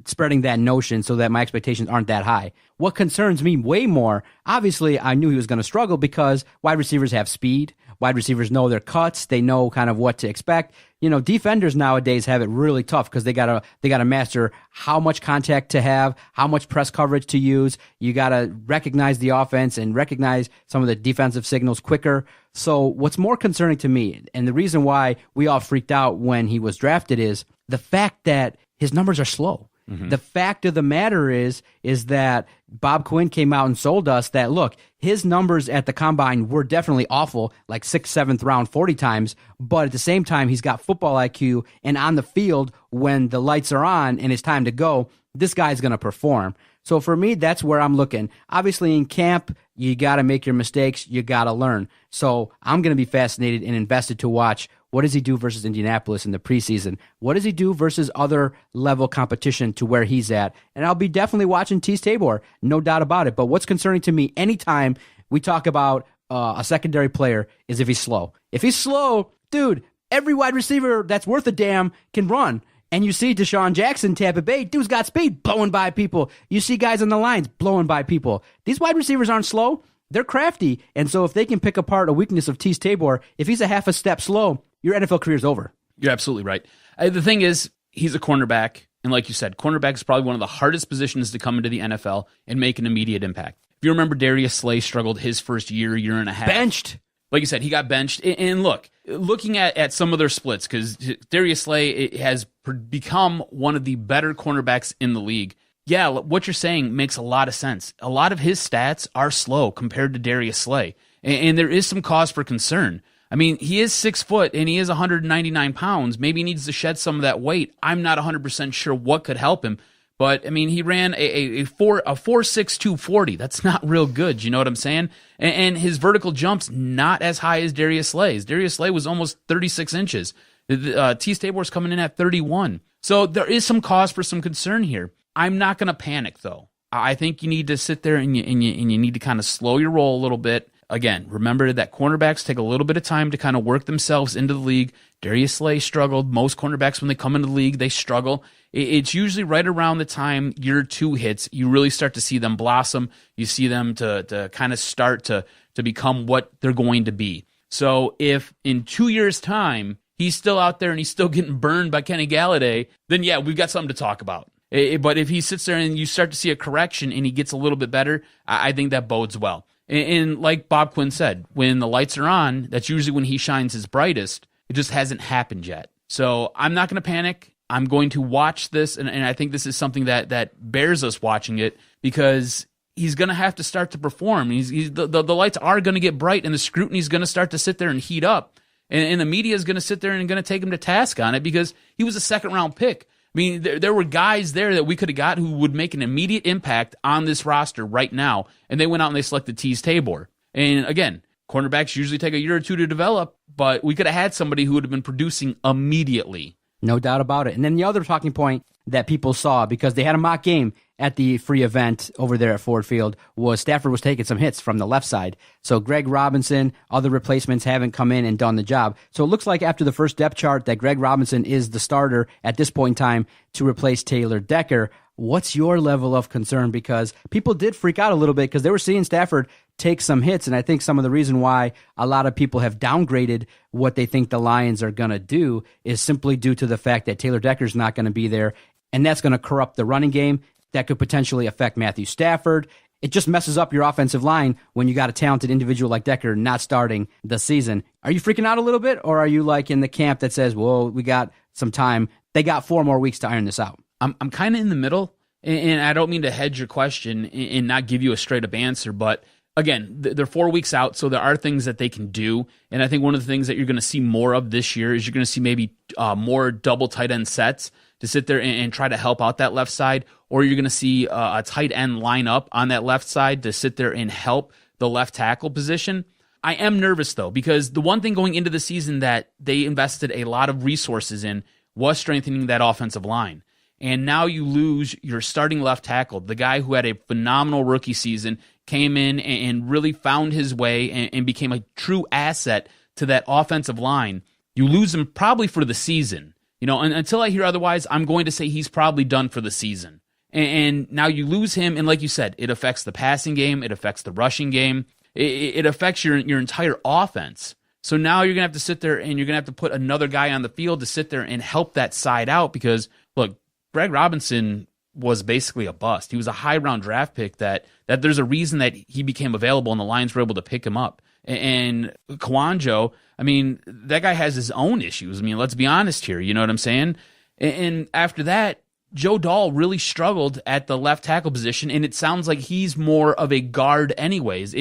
spreading that notion so that my expectations aren't that high. What concerns me way more, obviously I knew he was going to struggle because wide receivers have speed. Wide receivers know their cuts. They know kind of what to expect. Defenders nowadays have it really tough because they gotta master how much contact to have, how much press coverage to use. You gotta recognize the offense and recognize some of the defensive signals quicker. So what's more concerning to me, and the reason why we all freaked out when he was drafted, is the fact that his numbers are slow. Mm-hmm. The fact of the matter is that Bob Quinn came out and sold us that, look, his numbers at the combine were definitely awful, like 6th, 7th round 40 times, but at the same time, he's got football IQ, and on the field, when the lights are on and it's time to go, this guy's going to perform. So for me, that's where I'm looking. Obviously, in camp, you got to make your mistakes. You got to learn. So I'm going to be fascinated and invested to watch what does he do versus Indianapolis in the preseason? What does he do versus other level competition to where he's at? And I'll be definitely watching Teez Tabor, no doubt about it. But what's concerning to me anytime we talk about a secondary player is if he's slow. If he's slow, dude, every wide receiver that's worth a damn can run. And you see Deshaun Jackson, Tampa Bay, dude's got speed, blowing by people. You see guys on the lines blowing by people. These wide receivers aren't slow. They're crafty. And so if they can pick apart a weakness of Teez Tabor, if he's a half a step slow, your NFL career is over. You're absolutely right. The thing is, he's a cornerback. And like you said, cornerback is probably one of the hardest positions to come into the NFL and make an immediate impact. If you remember, Darius Slay struggled his first year and a half. Benched. Like you said, he got benched. And look, looking at some of their splits, because Darius Slay has become one of the better cornerbacks in the league. Yeah, what you're saying makes a lot of sense. A lot of his stats are slow compared to Darius Slay. And there is some cause for concern. I mean, he is 6 foot and he is 199 pounds. Maybe he needs to shed some of that weight. I'm not 100% sure what could help him. But, I mean, he ran a 4.6 240. That's not real good. You know what I'm saying? And his vertical jump's not as high as Darius Slay's. Darius Slay was almost 36 inches. Teez Tabor's coming in at 31. So there is some cause for some concern here. I'm not going to panic, though. I think you need to sit there and you need to kind of slow your roll a little bit. Again, remember that cornerbacks take a little bit of time to kind of work themselves into the league. Darius Slay struggled. Most cornerbacks, when they come into the league, they struggle. It's usually right around the time year 2 hits, you really start to see them blossom. You see them to kind of start to become what they're going to be. So if in 2 years' time, he's still out there and he's still getting burned by Kenny Golladay, then yeah, we've got something to talk about. But if he sits there and you start to see a correction and he gets a little bit better, I think that bodes well. And like Bob Quinn said, when the lights are on, that's usually when he shines his brightest. It just hasn't happened yet. So I'm not going to panic. I'm going to watch this, and I think this is something that bears us watching it, because he's going to have to start to perform. The lights are going to get bright, and the scrutiny is going to start to sit there and heat up. And the media is going to sit there and going to take him to task on it, because he was a second-round pick. I mean, there were guys there that we could have got who would make an immediate impact on this roster right now, and they went out and they selected Teez Tabor. And again, cornerbacks usually take a year or two to develop, but we could have had somebody who would have been producing immediately. No doubt about it. And then the other talking point that people saw, because they had a mock game at the free event over there at Ford Field, was Stafford was taking some hits from the left side. So Greg Robinson, other replacements haven't come in and done the job. So it looks like after the first depth chart that Greg Robinson is the starter at this point in time to replace Taylor Decker. What's your level of concern? Because people did freak out a little bit because they were seeing Stafford take some hits, and I think some of the reason why a lot of people have downgraded what they think the Lions are going to do is simply due to the fact that Taylor Decker's not going to be there, and that's going to corrupt the running game. That could potentially affect Matthew Stafford. It just messes up your offensive line when you got a talented individual like Decker not starting the season. Are you freaking out a little bit, or are you like in the camp that says, well, we got some time? They got 4 more weeks to iron this out. I'm kind of in the middle, and I don't mean to hedge your question and not give you a straight-up answer, but again, they're 4 weeks out, so there are things that they can do, and I think one of the things that you're going to see more of this year is you're going to see maybe more double tight end sets to sit there and try to help out that left side, or you're going to see a tight end line up on that left side to sit there and help the left tackle position. I am nervous, though, because the one thing going into the season that they invested a lot of resources in was strengthening that offensive line. And now you lose your starting left tackle, the guy who had a phenomenal rookie season, came in and really found his way and became a true asset to that offensive line. You lose him probably for the season. You know, and until I hear otherwise, I'm going to say he's probably done for the season. And now you lose him, and like you said, it affects the passing game, it affects the rushing game, it affects your entire offense. So now you're going to have to sit there and you're going to have to put another guy on the field to sit there and help that side out, because, look, Greg Robinson was basically a bust. He was a high-round draft pick that there's a reason that he became available and the Lions were able to pick him up. And Kwanjo, I mean, that guy has his own issues. I mean, let's be honest here. You know what I'm saying? And after that, Joe Dahl really struggled at the left tackle position, and it sounds like he's more of a guard anyways.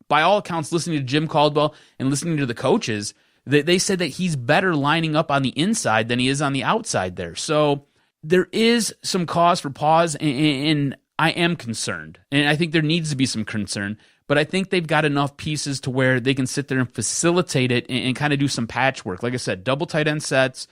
By all accounts, listening to Jim Caldwell and listening to the coaches, they said that he's better lining up on the inside than he is on the outside there. So there is some cause for pause, and I am concerned. And I think there needs to be some concern. But I think they've got enough pieces to where they can sit there and facilitate it and kind of do some patchwork. Like I said, double tight end sets,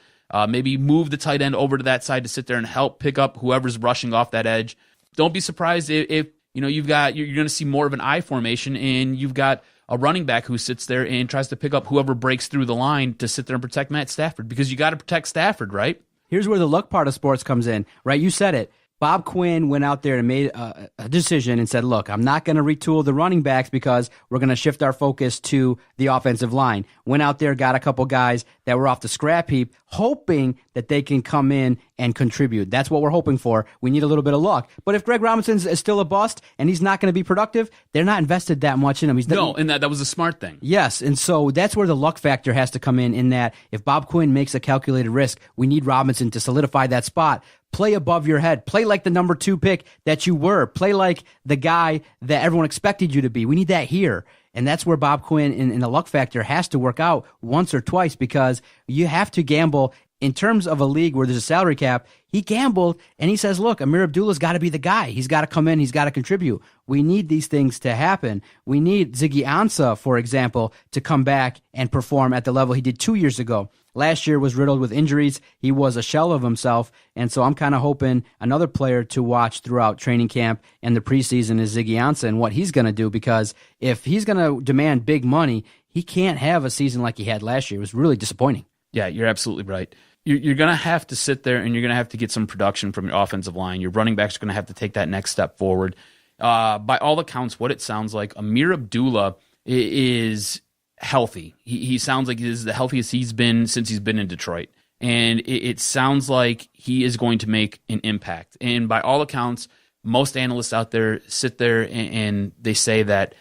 maybe move the tight end over to that side to sit there and help pick up whoever's rushing off that edge. Don't be surprised if you know you're going to see more of an I formation and you've got a running back who sits there and tries to pick up whoever breaks through the line to sit there and protect Matt Stafford, because you got to protect Stafford, right? Here's where the luck part of sports comes in, right? You said it. Bob Quinn went out there and made a decision and said, look, I'm not going to retool the running backs because we're going to shift our focus to the offensive line. Went out there, got a couple guys that were off the scrap heap, hoping that they can come in and contribute. That's what we're hoping for. We need a little bit of luck. But if Greg Robinson is still a bust and he's not going to be productive, they're not invested that much in him. And that was a smart thing. Yes, and so that's where the luck factor has to come in that if Bob Quinn makes a calculated risk, we need Robinson to solidify that spot. Play above your head. Play like the number 2 pick that you were. Play like the guy that everyone expected you to be. We need that here. And that's where Bob Quinn in the luck factor has to work out once or twice, because you have to gamble in terms of a league where there's a salary cap, he gambled and he says, look, Amir Abdullah's got to be the guy. He's got to come in. He's got to contribute. We need these things to happen. We need Ziggy Ansah, for example, to come back and perform at the level he did 2 years ago. Last year was riddled with injuries. He was a shell of himself. And so I'm kind of hoping another player to watch throughout training camp and the preseason is Ziggy Ansah and what he's going to do, because if he's going to demand big money, he can't have a season like he had last year. It was really disappointing. Yeah, you're absolutely right. You're going to have to sit there and you're going to have to get some production from your offensive line. Your running backs are going to have to take that next step forward. By all accounts, what it sounds like, Amir Abdullah is healthy. He sounds like he's the healthiest he's been since he's been in Detroit. And it sounds like he is going to make an impact. And by all accounts, most analysts out there sit there and they say that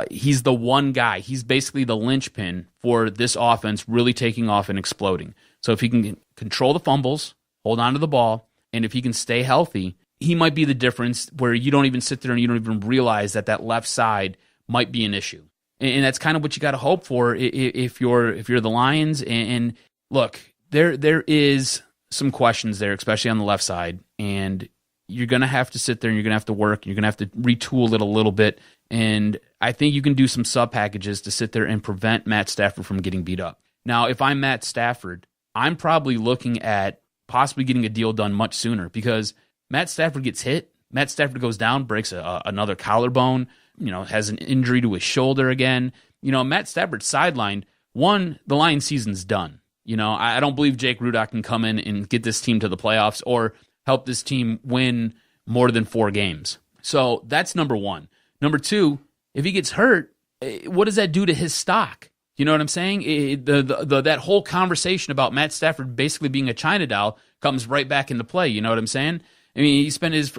he's the one guy. He's basically the linchpin for this offense really taking off and exploding. So if he can control the fumbles, hold on to the ball, and if he can stay healthy, he might be the difference where you don't even sit there and you don't even realize that left side might be an issue. And that's kind of what you got to hope for if you're the Lions. And look, there is some questions there, especially on the left side, and you're going to have to sit there and you're going to have to work. You're going to have to retool it a little bit. And I think you can do some sub packages to sit there and prevent Matt Stafford from getting beat up. Now, if I'm Matt Stafford, I'm probably looking at possibly getting a deal done much sooner, because Matt Stafford gets hit. Matt Stafford goes down, breaks another collarbone, has an injury to his shoulder again. Matt Stafford's sidelined. The Lions season's done. I don't believe Jake Rudock can come in and get this team to the playoffs or help this team win more than 4 games. So that's number one. Number two, if he gets hurt, what does that do to his stock? You know what I'm saying? That whole conversation about Matt Stafford basically being a China doll comes right back into play. You know what I'm saying? I mean, he spent his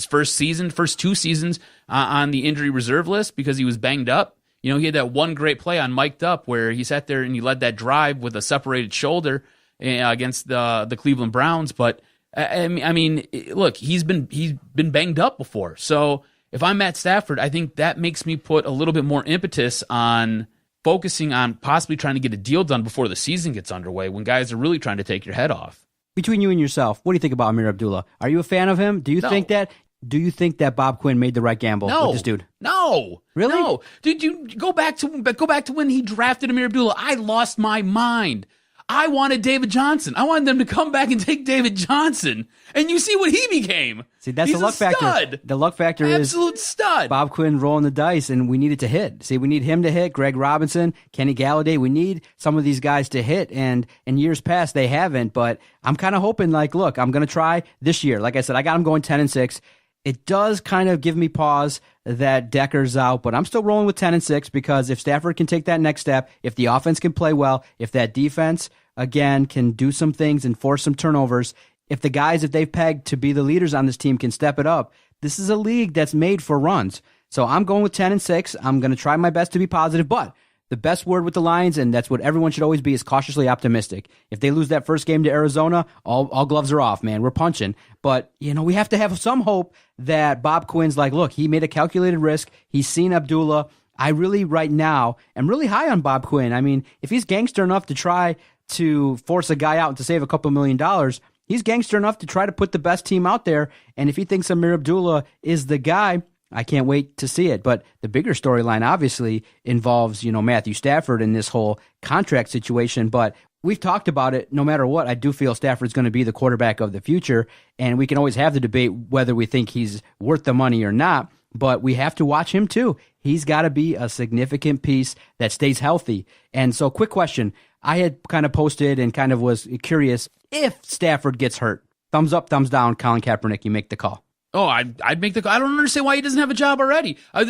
first 2 seasons on the injury reserve list because he was banged up. He had that one great play on Mic'd Up where he sat there and he led that drive with a separated shoulder against the Cleveland Browns. But I mean, look, he's been banged up before. So if I'm Matt Stafford, I think that makes me put a little bit more impetus on focusing on possibly trying to get a deal done before the season gets underway, when guys are really trying to take your head off. Between you and yourself, what do you think about Amir Abdullah? Are you a fan of him? Do you think that Bob Quinn made the right gamble with this dude? No. Really? No. Did you go back to when he drafted Amir Abdullah? I lost my mind. I wanted David Johnson. I wanted them to come back and take David Johnson. And you see what he became. See, that's He's the luck factor. Stud. The luck factor is absolute stud. Bob Quinn rolling the dice, and we need it to hit. See, we need him to hit. Greg Robinson, Kenny Golladay. We need some of these guys to hit. And in years past, they haven't. But I'm kind of hoping, look, I'm going to try this year. Like I said, I got him going 10-6. It does kind of give me pause that Decker's out, but I'm still rolling with 10-6 because if Stafford can take that next step, if the offense can play well, if that defense, again, can do some things and force some turnovers, if the guys that they've pegged to be the leaders on this team can step it up, this is a league that's made for runs. So I'm going with 10-6. I'm going to try my best to be positive, but the best word with the Lions, and that's what everyone should always be, is cautiously optimistic. If they lose that first game to Arizona, all gloves are off, man. We're punching. But, we have to have some hope that Bob Quinn's like, look, he made a calculated risk. He's seen Abdullah. I really, right now, am really high on Bob Quinn. I mean, if he's gangster enough to try to force a guy out to save a couple $1 million, he's gangster enough to try to put the best team out there. And if he thinks Amir Abdullah is the guy, I can't wait to see it. But the bigger storyline obviously involves, Matthew Stafford and this whole contract situation. But we've talked about it. No matter what, I do feel Stafford's going to be the quarterback of the future. And we can always have the debate whether we think he's worth the money or not. But we have to watch him too. He's got to be a significant piece that stays healthy. And so, quick question. I had kind of posted and kind of was curious, if Stafford gets hurt, thumbs up, thumbs down, Colin Kaepernick, you make the call. Oh, I'd make the call. I don't understand why he doesn't have a job already. I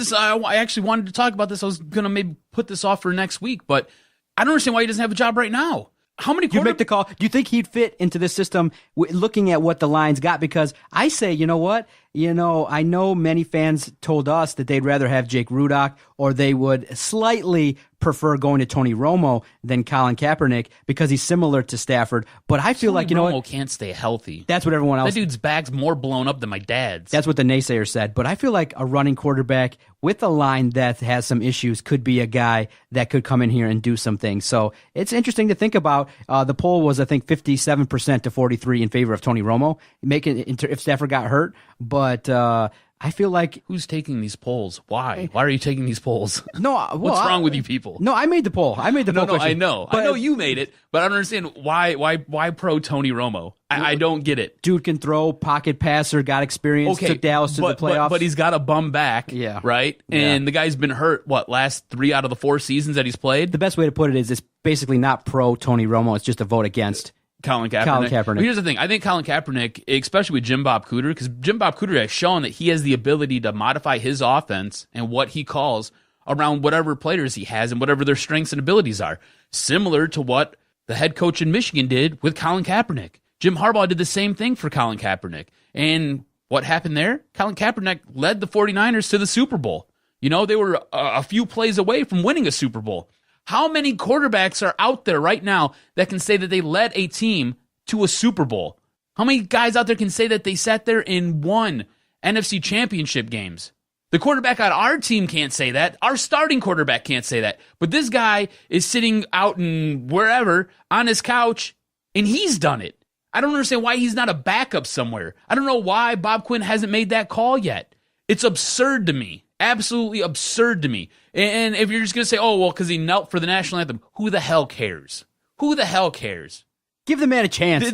actually wanted to talk about this. I was going to maybe put this off for next week, but I don't understand why he doesn't have a job right now. How many You make the call. Do you think he'd fit into this system looking at what the Lions got? Because I say, you know what? I know many fans told us that they'd rather have Jake Rudock, or they would slightly prefer going to Tony Romo than Colin Kaepernick because he's similar to Stafford. But I feel like, Romo can't stay healthy. That's what everyone else... That dude's back's more blown up than my dad's. That's what the naysayers said. But I feel like a running quarterback with a line that has some issues could be a guy that could come in here and do some things. So it's interesting to think about. The poll was, I think, 57% to 43% in favor of Tony Romo, if Stafford got hurt. But I feel like... Who's taking these polls? Why? Why are you taking these polls? No, what's wrong with you people? No, I made the poll. No, I know. I know you made it, but I don't understand why pro Tony Romo. I don't get it. Dude can throw, pocket passer, got experience, took Dallas to the playoffs. But he's got a bum back, right? And the guy's been hurt, last 3 out of the 4 seasons that he's played? The best way to put it is it's basically not pro Tony Romo. It's just a vote against Colin Kaepernick. But here's the thing. I think Colin Kaepernick, especially with Jim Bob Cooter, because Jim Bob Cooter has shown that he has the ability to modify his offense and what he calls around whatever players he has and whatever their strengths and abilities are. Similar to what the head coach in Michigan did with Colin Kaepernick. Jim Harbaugh did the same thing for Colin Kaepernick. And what happened there? Colin Kaepernick led the 49ers to the Super Bowl. They were a few plays away from winning a Super Bowl. How many quarterbacks are out there right now that can say that they led a team to a Super Bowl? How many guys out there can say that they sat there and won NFC championship games? The quarterback on our team can't say that. Our starting quarterback can't say that. But this guy is sitting out in wherever on his couch, and he's done it. I don't understand why he's not a backup somewhere. I don't know why Bob Quinn hasn't made that call yet. It's absurd to me. Absolutely absurd to me. And if you're just going to say, because he knelt for the national anthem, who the hell cares? Who the hell cares? Give the man a chance,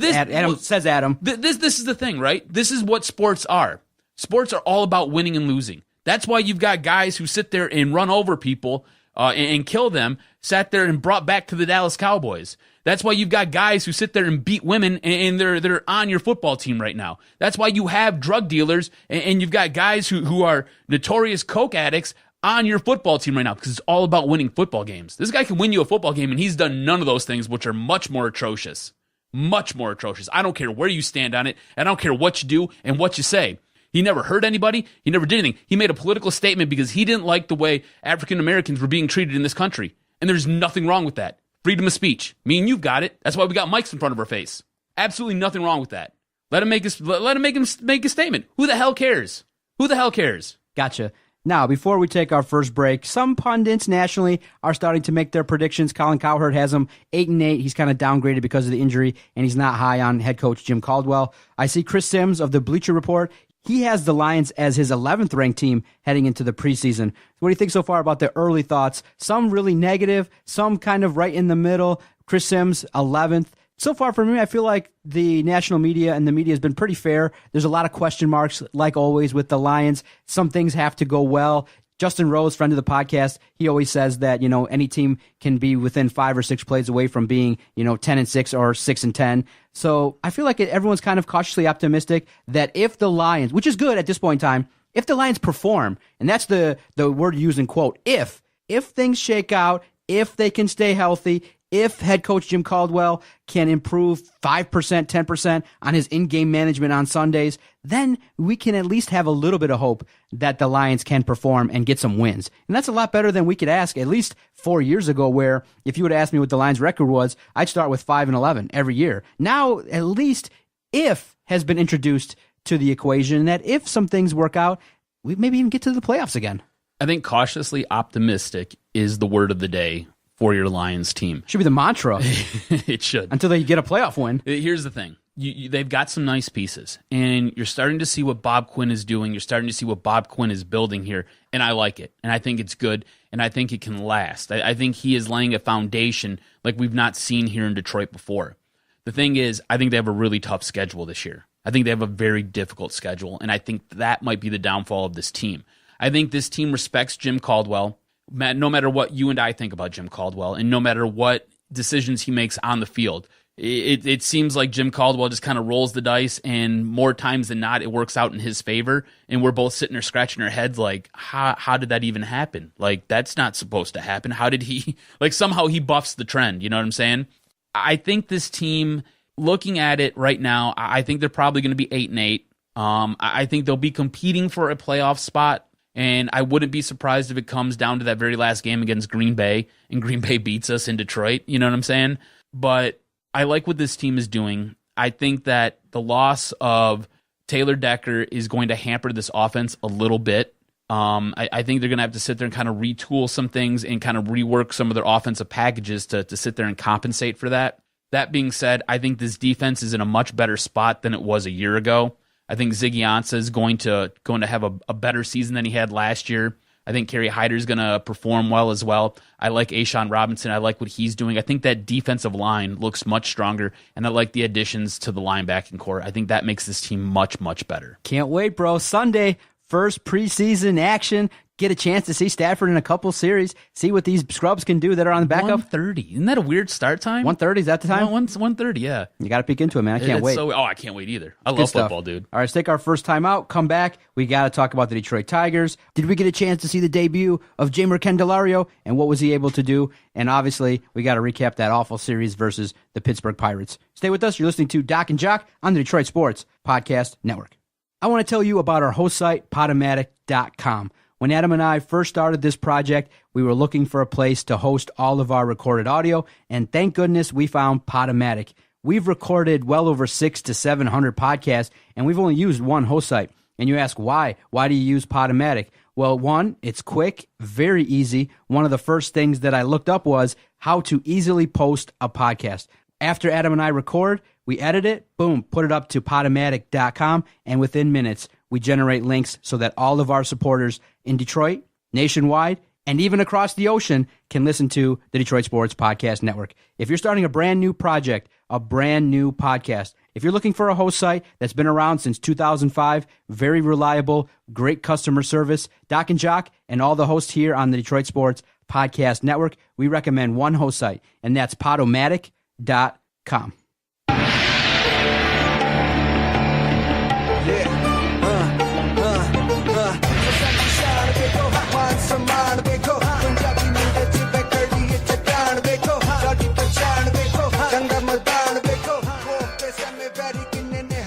says Adam. This is the thing, right? This is what sports are. Sports are all about winning and losing. That's why you've got guys who sit there and run over people and kill them, sat there and brought back to the Dallas Cowboys. That's why you've got guys who sit there and beat women, and they're on your football team right now. That's why you have drug dealers, and you've got guys who are notorious coke addicts on your football team right now, because it's all about winning football games. This guy can win you a football game, and he's done none of those things, which are much more atrocious. Much more atrocious. I don't care where you stand on it. I don't care what you do and what you say. He never hurt anybody. He never did anything. He made a political statement because he didn't like the way African Americans were being treated in this country. And there's nothing wrong with that. Freedom of speech. Me and you've got it. That's why we got mics in front of our face. Absolutely nothing wrong with that. Let him make a statement. Who the hell cares? Who the hell cares? Gotcha. Now, before we take our first break, some pundits nationally are starting to make their predictions. Colin Cowherd has him 8-8. He's kind of downgraded because of the injury, and he's not high on head coach Jim Caldwell. I see Chris Sims of the Bleacher Report. He has the Lions as his 11th ranked team heading into the preseason. What do you think so far about the early thoughts? Some really negative, some kind of right in the middle. Chris Sims, 11th. So far for me, I feel like the national media and the media has been pretty fair. There's a lot of question marks, like always, with the Lions. Some things have to go well. Justin Rose, friend of the podcast, he always says that, any team can be within 5 or 6 plays away from being, 10-6 or 6-10. So I feel like everyone's kind of cautiously optimistic that if the Lions, which is good at this point in time, if the Lions perform, and that's the word used in quote, if things shake out, if they can stay healthy, if head coach Jim Caldwell can improve 5%, 10% on his in-game management on Sundays, then we can at least have a little bit of hope that the Lions can perform and get some wins. And that's a lot better than we could ask at least 4 years ago, where if you would ask me what the Lions record was, I'd start with 5-11 every year. Now, at least if has been introduced to the equation, that if some things work out, we maybe even get to the playoffs again. I think cautiously optimistic is the word of the day for your Lions team. Should be the mantra. It should. Until they get a playoff win. Here's the thing. They've got some nice pieces, and you're starting to see what Bob Quinn is doing. You're starting to see what Bob Quinn is building here, and I like it, and I think it's good, and I think it can last. I think he is laying a foundation like we've not seen here in Detroit before. The thing is, I think they have a really tough schedule this year. I think they have a very difficult schedule, and I think that might be the downfall of this team. I think this team respects Jim Caldwell, no matter what you and I think about Jim Caldwell, and no matter what decisions he makes on the field. It seems like Jim Caldwell just kind of rolls the dice, and more times than not, it works out in his favor, and we're both sitting there scratching our heads like, how did that even happen? Like, that's not supposed to happen. How did he, like, somehow he buffs the trend, you know what I'm saying? I think this team, looking at it right now, I think they're probably going to be 8-8. I think they'll be competing for a playoff spot, and I wouldn't be surprised if it comes down to that very last game against Green Bay, and Green Bay beats us in Detroit. You know what I'm saying? But I like what this team is doing. I think that the loss of Taylor Decker is going to hamper this offense a little bit. I think they're going to have to sit there and kind of retool some things and kind of rework some of their offensive packages to sit there and compensate for that. That being said, I think this defense is in a much better spot than it was a year ago. I think Ziggy Ansah is going to have a better season than he had last year. I think Kerry Hyder is going to perform well as well. I like A'Shawn Robinson. I like what he's doing. I think that defensive line looks much stronger, and I like the additions to the linebacking core. I think that makes this team much, much better. Can't wait, bro. Sunday, first preseason action. Get a chance to see Stafford in a couple series, see what these scrubs can do that are on the backup. 1:30. Isn't that a weird start time? 1:30, is that the time? 1:30, yeah. You got to peek into it, man. I can't wait. I can't wait either. I love football, dude. All right, let's take our first time out. Come back. We got to talk about the Detroit Tigers. Did we get a chance to see the debut of Jeimer Candelario, and what was he able to do? And obviously, we got to recap that awful series versus the Pittsburgh Pirates. Stay with us. You're listening to DocNJock on the Detroit Sports Podcast Network. I want to tell you about our host site, Podomatic.com. When Adam and I first started this project, we were looking for a place to host all of our recorded audio, and thank goodness we found Podomatic. We've recorded well over 600 to 700 podcasts, and we've only used one host site. And you ask why? Why do you use Podomatic? Well, one, it's quick, very easy. One of the first things that I looked up was how to easily post a podcast. After Adam and I record, we edit it, boom, put it up to Podomatic.com, and within minutes, we generate links so that all of our supporters in Detroit, nationwide, and even across the ocean can listen to the Detroit Sports Podcast Network. If you're starting a brand new project, a brand new podcast, if you're looking for a host site that's been around since 2005, very reliable, great customer service, DocNJock and all the hosts here on the Detroit Sports Podcast Network, we recommend one host site, and that's Podomatic.com.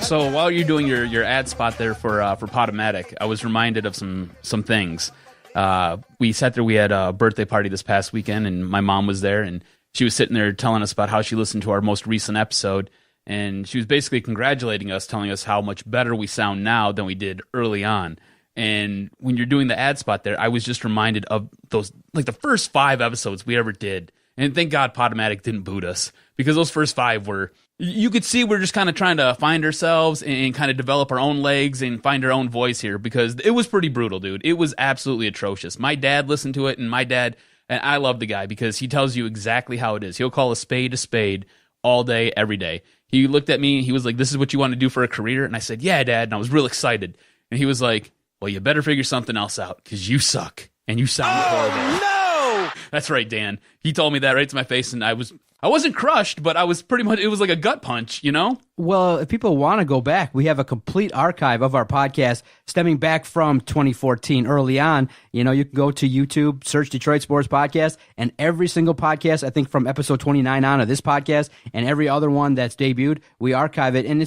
So while you're doing your ad spot there for Podomatic, I was reminded of some things. We sat there. We had a birthday party this past weekend, and my mom was there, and she was sitting there telling us about how she listened to our most recent episode, and she was basically congratulating us, telling us how much better we sound now than we did early on. And when you're doing the ad spot there, I was just reminded of those, like the first 5 episodes we ever did. And thank God Podomatic didn't boot us, because those first 5 were, you could see we're just kind of trying to find ourselves and kind of develop our own legs and find our own voice here, because it was pretty brutal, dude. It was absolutely atrocious. My dad listened to it, and I love the guy because he tells you exactly how it is. He'll call a spade all day, every day. He looked at me, he was like, "This is what you want to do for a career?" And I said, "Yeah, Dad." And I was real excited. And he was like, "Well, you better figure something else out, because you suck and you sound horrible." No! That's right, Dan. He told me that right to my face, and I wasn't crushed, but I was pretty much, it was like a gut punch, you know? Well, if people want to go back, we have a complete archive of our podcast stemming back from 2014 early on. You know, you can go to YouTube, search Detroit Sports Podcast, and every single podcast, I think from episode 29 on of this podcast and every other one that's debuted, we archive it. And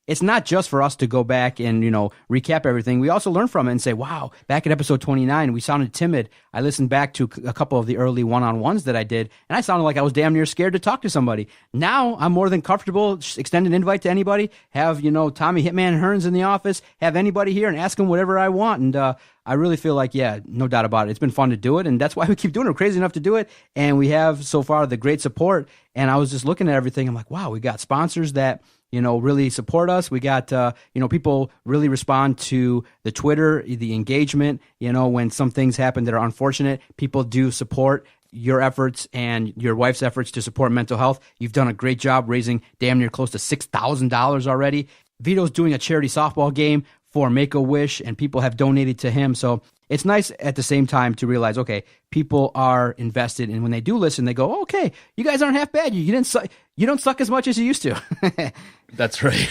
it's not just for us to go back and, recap everything. We also learn from it and say, wow, back at episode 29, we sounded timid. I listened back to a couple of the early one-on-ones that I did, and I sounded like I was damn near scared to talk to somebody. Now I'm more than comfortable, extend an invite to anybody, have, Tommy Hitman Hearns in the office, have anybody here and ask them whatever I want. And I really feel like, yeah, no doubt about it. It's been fun to do it, and that's why we keep doing it. We're crazy enough to do it, and we have so far the great support. And I was just looking at everything. I'm like, wow, we got sponsors that really support us. We got, people really respond to the Twitter, the engagement, when some things happen that are unfortunate. People do support your efforts and your wife's efforts to support mental health. You've done a great job raising damn near close to $6,000 already. Vito's doing a charity softball game for Make-A-Wish, and people have donated to him. So it's nice at the same time to realize, okay, people are invested, and when they do listen, they go, okay, you guys aren't half bad. You you don't suck as much as you used to. That's right.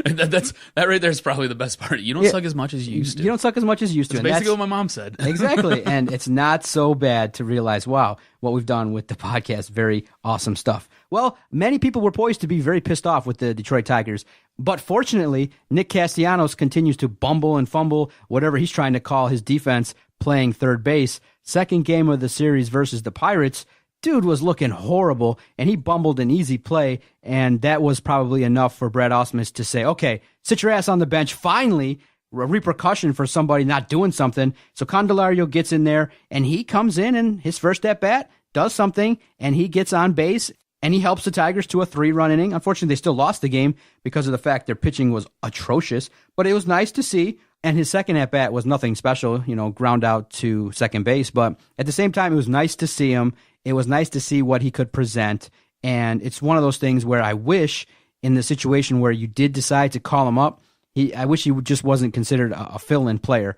that right there is probably the best part. You don't suck as much as you used to. You don't suck as much as you used to. That's basically what my mom said. Exactly. And it's not so bad to realize, wow, what we've done with the podcast. Very awesome stuff. Well, many people were poised to be very pissed off with the Detroit Tigers. But fortunately, Nick Castellanos continues to bumble and fumble, whatever he's trying to call his defense, playing third base. Second game of the series versus the Pirates, dude was looking horrible, and he bumbled an easy play, and that was probably enough for Brad Ausmus to say, okay, sit your ass on the bench. Finally, a repercussion for somebody not doing something. So Candelario gets in there, and he comes in, and his first at-bat does something, and he gets on base, and he helps the Tigers to a 3-run inning. Unfortunately, they still lost the game because of the fact their pitching was atrocious, but it was nice to see. And his second at-bat was nothing special, ground out to second base. But at the same time, it was nice to see him. It was nice to see what he could present. And it's one of those things where I wish in the situation where you did decide to call him up, I wish he just wasn't considered a fill-in player,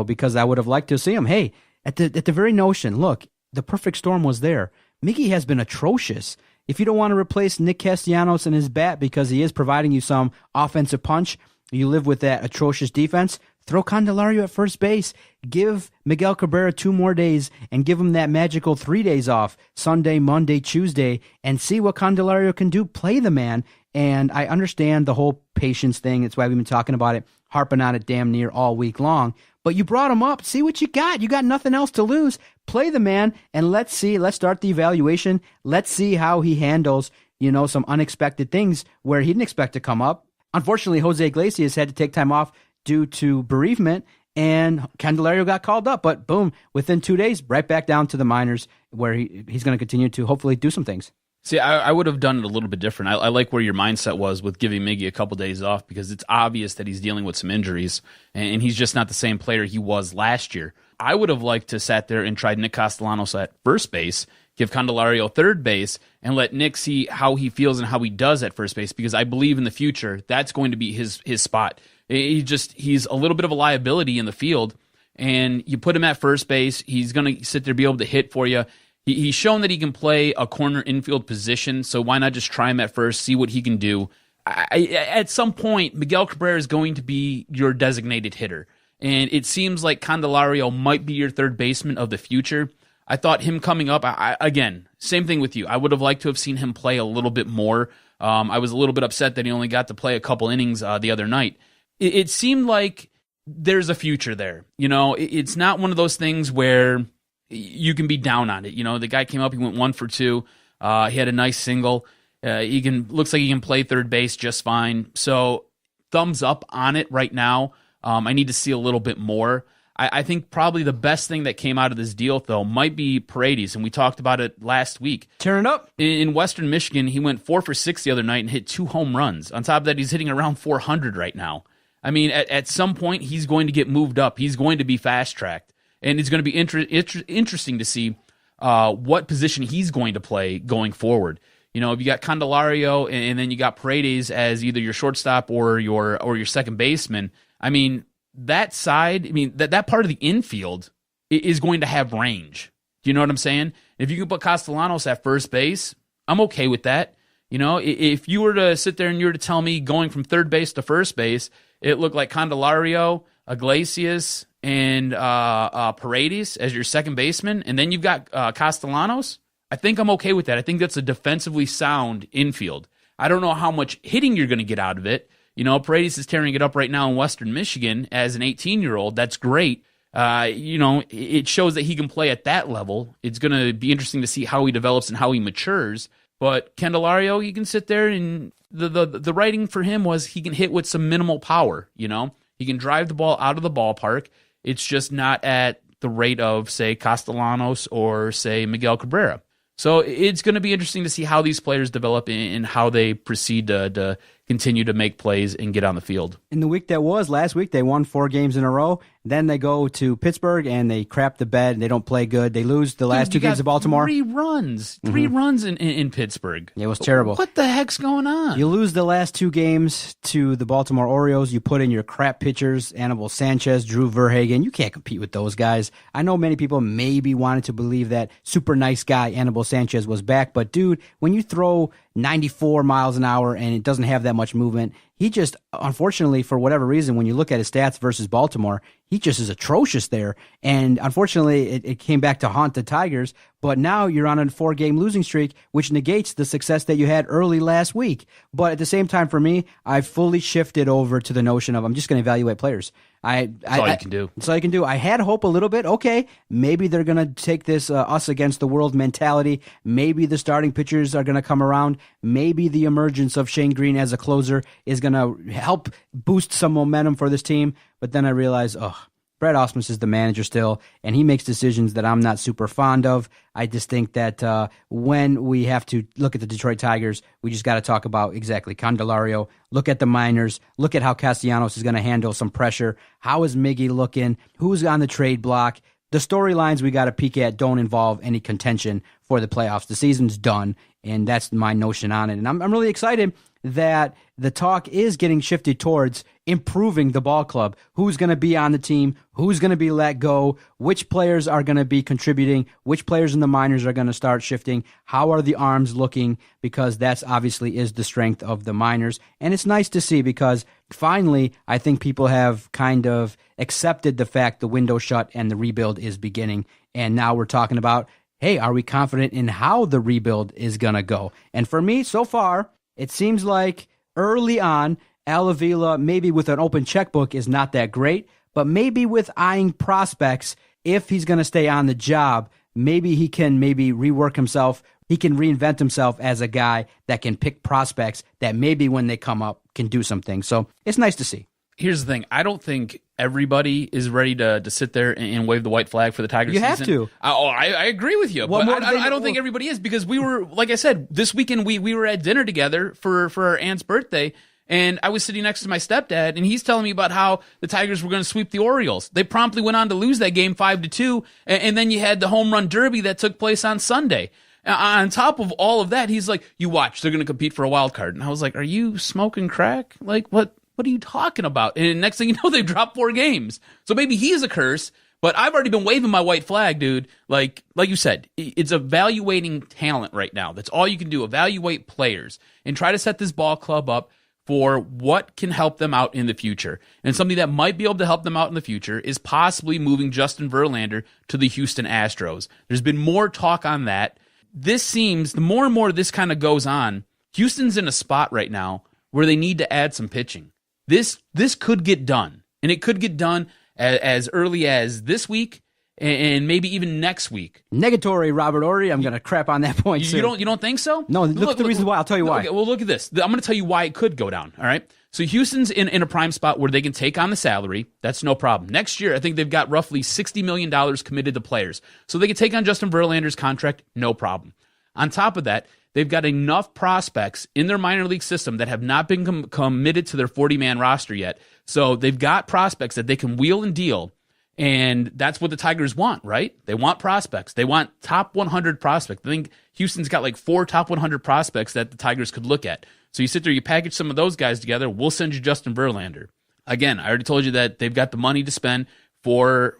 because I would have liked to see him. Hey, at the very notion, look, the perfect storm was there. Miggy has been atrocious. If you don't want to replace Nick Castellanos and his bat because he is providing you some offensive punch, you live with that atrocious defense, throw Candelario at first base. Give Miguel Cabrera 2 more days and give him that magical 3 days off, Sunday, Monday, Tuesday, and see what Candelario can do. Play the man. And I understand the whole patience thing. That's why we've been talking about it, harping on it damn near all week long. But you brought him up. See what you got. You got nothing else to lose. Play the man, and let's see. Let's start the evaluation. Let's see how he handles, some unexpected things where he didn't expect to come up. Unfortunately, Jose Iglesias had to take time off due to bereavement, and Candelario got called up. But boom, within 2 days, right back down to the minors where he's going to continue to hopefully do some things. See, I would have done it a little bit different. I like where your mindset was with giving Miggy a couple days off because it's obvious that he's dealing with some injuries, and he's just not the same player he was last year. I would have liked to sat there and tried Nick Castellanos at first base, give Candelario third base, and let Nick see how he feels and how he does at first base, because I believe in the future that's going to be his spot. He's a little bit of a liability in the field, and you put him at first base, he's going to sit there, be able to hit for you. He's shown that he can play a corner infield position, so why not just try him at first, see what he can do. At some point, Miguel Cabrera is going to be your designated hitter, and it seems like Candelario might be your third baseman of the future. I thought him coming up, again, same thing with you. I would have liked to have seen him play a little bit more. I was a little bit upset that he only got to play a couple innings the other night. It seemed like there's a future there. It's not one of those things where you can be down on it. The guy came up, he went 1 for 2. He had a nice single. Looks like he can play third base just fine. So thumbs up on it right now. I need to see a little bit more. I think probably the best thing that came out of this deal, though, might be Paredes, and we talked about it last week. Tearing up. In Western Michigan, he went 4 for 6 the other night and hit 2 home runs. On top of that, he's hitting around 400 right now. I mean, at some point, he's going to get moved up. He's going to be fast-tracked, and it's going to be interesting to see what position he's going to play going forward. If you got Candelario and then you got Paredes as either your shortstop or your second baseman, I mean, that side, that part of the infield is going to have range. Do you know what I'm saying? If you can put Castellanos at first base, I'm okay with that. If you were to sit there and you were to tell me going from third base to first base, it looked like Candelario, Iglesias, and Paredes as your second baseman, and then you've got Castellanos, I think I'm okay with that. I think that's a defensively sound infield. I don't know how much hitting you're going to get out of it. Paredes is tearing it up right now in Western Michigan as an 18-year-old. That's great. It shows that he can play at that level. It's going to be interesting to see how he develops and how he matures. But Candelario, you can sit there and the writing for him was he can hit with some minimal power. He can drive the ball out of the ballpark. It's just not at the rate of, say, Castellanos or, say, Miguel Cabrera. So it's going to be interesting to see how these players develop and how they proceed to continue to make plays and get on the field. In the week that was, last week, they won 4 games in a row. Then they go to Pittsburgh and they crap the bed and they don't play good. They lose the last 2 games to Baltimore. 3 runs. 3 runs in Pittsburgh. It was terrible. What the heck's going on? You lose the last 2 games to the Baltimore Orioles. You put in your crap pitchers, Anibal Sanchez, Drew Verhagen. You can't compete with those guys. I know many people maybe wanted to believe that super nice guy Anibal Sanchez was back, but dude, when you throw 94 miles an hour and it doesn't have that much movement. He just, unfortunately, for whatever reason, when you look at his stats versus Baltimore, he just is atrocious there. And unfortunately, it came back to haunt the Tigers. But now you're on a 4-game losing streak, which negates the success that you had early last week. But at the same time, for me, I've fully shifted over to the notion of I'm just going to evaluate players. That's all you can do. That's all you can do. I had hope a little bit. Okay, maybe they're going to take this us against the world mentality. Maybe the starting pitchers are going to come around. Maybe the emergence of Shane Green as a closer is going to help boost some momentum for this team. But then I realized, Brad Ausmus is the manager still, and he makes decisions that I'm not super fond of. I just think that when we have to look at the Detroit Tigers, we just got to talk about exactly Candelario, look at the minors, look at how Castellanos is going to handle some pressure. How is Miggy looking? Who's on the trade block? The storylines we got to peek at don't involve any contention for the playoffs. The season's done, and that's my notion on it. And I'm really excited that the talk is getting shifted towards improving the ball club. Who's going to be on the team? Who's going to be let go? Which players are going to be contributing? Which players in the minors are going to start shifting? How are the arms looking? Because that's obviously is the strength of the minors. And it's nice to see because finally, I think people have kind of accepted the fact the window shut and the rebuild is beginning. And now we're talking about, hey, are we confident in how the rebuild is going to go? And for me, so far, it seems like early on, Al Avila, maybe with an open checkbook, is not that great, but maybe with eyeing prospects, if he's going to stay on the job, maybe he can rework himself. He can reinvent himself as a guy that can pick prospects that maybe when they come up can do some things. So it's nice to see. Here's the thing. I don't think everybody is ready to sit there and wave the white flag for the Tigers season. You have to. I agree with you. But I don't think everybody is because we were, like I said, this weekend we were at dinner together for our aunt's birthday, and I was sitting next to my stepdad, and he's telling me about how the Tigers were going to sweep the Orioles. They promptly went on to lose that game 5-2, and then you had the home run derby that took place on Sunday. On top of all of that, he's like, you watch, they're going to compete for a wild card. And I was like, are you smoking crack? Like, what are you talking about? And next thing you know, they dropped 4 games. So maybe he is a curse, but I've already been waving my white flag, dude. Like you said, it's evaluating talent right now. That's all you can do. Evaluate players and try to set this ball club up for what can help them out in the future. And something that might be able to help them out in the future is possibly moving Justin Verlander to the Houston Astros. There's been more talk on that. This seems, the more and more this kind of goes on, Houston's in a spot right now where they need to add some pitching. This could get done, and it could get done as early as this week and maybe even next week. Negatory, Robert Ory. I'm going to crap on that point. You don't think so? No, look at the reasons why. I'll tell you why. Okay, well, look at this. I'm going to tell you why it could go down, all right? So Houston's in a prime spot where they can take on the salary. That's no problem. Next year, I think they've got roughly $60 million committed to players. So they can take on Justin Verlander's contract, no problem. On top of that, they've got enough prospects in their minor league system that have not been committed to their 40-man roster yet. So they've got prospects that they can wheel and deal, and that's what the Tigers want, right? They want prospects. They want top 100 prospects. I think Houston's got like 4 top 100 prospects that the Tigers could look at. So you sit there, you package some of those guys together, we'll send you Justin Verlander. Again, I already told you that they've got the money to spend for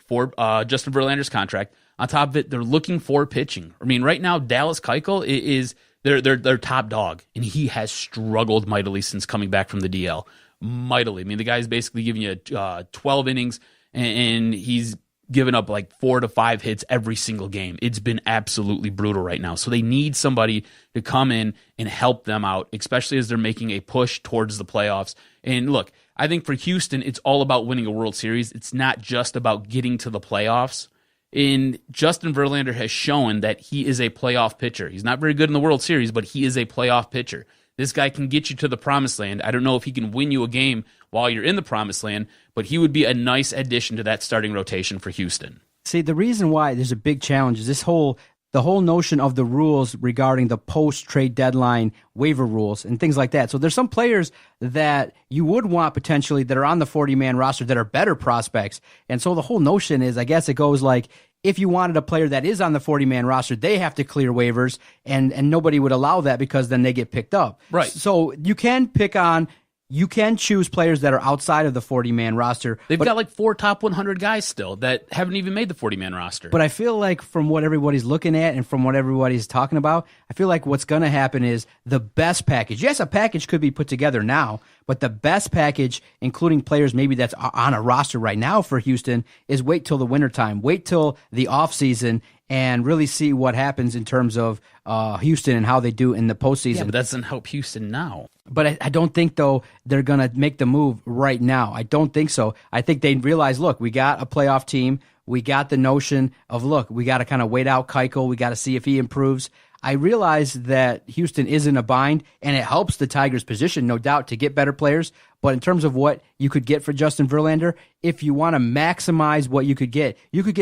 Justin Verlander's contract. On top of it, they're looking for pitching. I mean, right now, Dallas Keuchel is their top dog, and he has struggled mightily since coming back from the DL. Mightily. I mean, the guy's basically giving you 12 innings, and he's given up like 4 to 5 hits every single game. It's been absolutely brutal right now. So they need somebody to come in and help them out, especially as they're making a push towards the playoffs. And look, I think for Houston, it's all about winning a World Series. It's not just about getting to the playoffs. And Justin Verlander has shown that he is a playoff pitcher. He's not very good in the World Series, but he is a playoff pitcher. This guy can get you to the promised land. I don't know if he can win you a game while you're in the promised land, but he would be a nice addition to that starting rotation for Houston. See, the reason why there's a big challenge is the whole notion of the rules regarding the post-trade deadline waiver rules and things like that. So there's some players that you would want potentially that are on the 40-man roster that are better prospects. And so the whole notion is, I guess it goes like, if you wanted a player that is on the 40-man roster, they have to clear waivers, and nobody would allow that because then they get picked up. Right. So you can pick on you can choose players that are outside of the 40-man roster. They've got like 4 top 100 guys still that haven't even made the 40-man roster. But I feel like from what everybody's looking at and from what everybody's talking about, I feel like what's going to happen is the best package. Yes, a package could be put together now, but the best package, including players maybe that's on a roster right now for Houston, is wait till the wintertime, wait till the offseason, and really see what happens in terms of Houston and how they do in the postseason. Yeah, but that doesn't help Houston now. But I don't think, though, they're going to make the move right now. I don't think so. I think they realize, look, we got a playoff team. We got the notion of, look, we got to kind of wait out Keuchel. We got to see if he improves. I realize that Houston is in a bind, and it helps the Tigers' position, no doubt, to get better players. But in terms of what you could get for Justin Verlander, if you want to maximize what you could get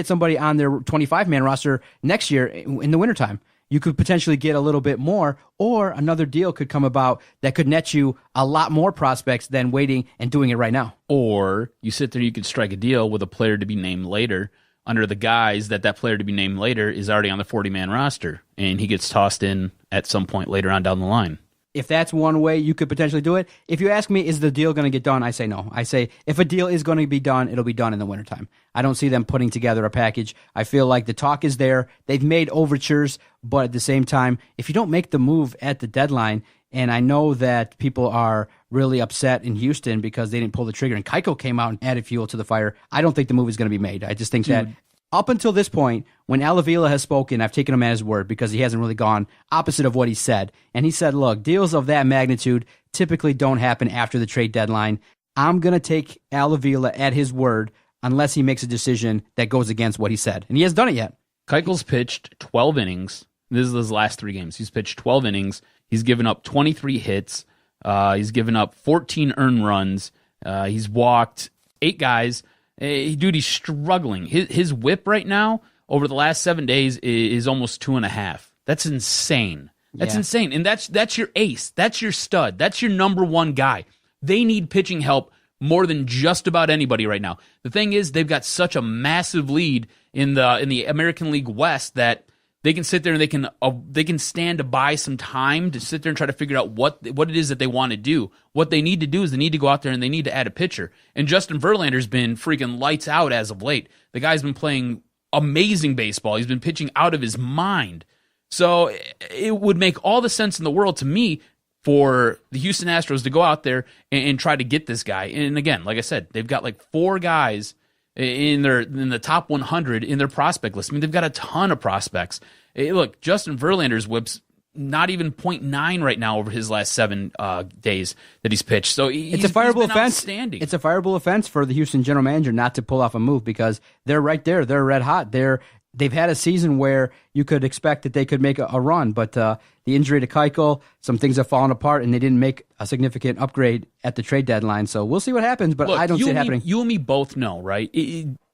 somebody on their 25-man roster next year in the wintertime. You could potentially get a little bit more, or another deal could come about that could net you a lot more prospects than waiting and doing it right now. Or you sit there, you could strike a deal with a player to be named later under the guise that player to be named later is already on the 40-man roster, and he gets tossed in at some point later on down the line. If that's one way you could potentially do it, if you ask me, is the deal going to get done? I say no. I say if a deal is going to be done, it'll be done in the wintertime. I don't see them putting together a package. I feel like the talk is there. They've made overtures, but at the same time, if you don't make the move at the deadline, and I know that people are really upset in Houston because they didn't pull the trigger, and Keuchel came out and added fuel to the fire, I don't think the move is going to be made. I just think that up until this point, when Al Avila has spoken, I've taken him at his word because he hasn't really gone opposite of what he said. And he said, look, deals of that magnitude typically don't happen after the trade deadline. I'm going to take Al Avila at his word unless he makes a decision that goes against what he said. And he hasn't done it yet. Keuchel's pitched 12 innings. This is his last 3 games. He's pitched 12 innings. He's given up 23 hits. He's given up 14 earned runs. He's walked 8 guys. Dude, he's struggling. His whip right now over the last 7 days is almost 2.5. That's insane. That's insane. And that's your ace. That's your stud. That's your number one guy. They need pitching help more than just about anybody right now. The thing is, they've got such a massive lead in the American League West that they can sit there and they can stand to buy some time to sit there and try to figure out what it is that they want to do. What they need to do is they need to go out there and they need to add a pitcher. And Justin Verlander's been freaking lights out as of late. The guy's been playing amazing baseball. He's been pitching out of his mind. So it would make all the sense in the world to me for the Houston Astros to go out there and try to get this guy. And again, like I said, they've got like 4 guys in the top 100 in their prospect list. I mean, they've got a ton of prospects. Hey, look, Justin Verlander's whip's not even 0.9 right now over his last 7 days that he's pitched. So it's a fireable offense. Outstanding. It's a fireable offense for the Houston general manager not to pull off a move because they're right there. They're red hot. They've had a season where you could expect that they could make a run, but the injury to Keuchel, some things have fallen apart, and they didn't make a significant upgrade at the trade deadline. So we'll see what happens, but look, I don't see it happening. You and me both know, right?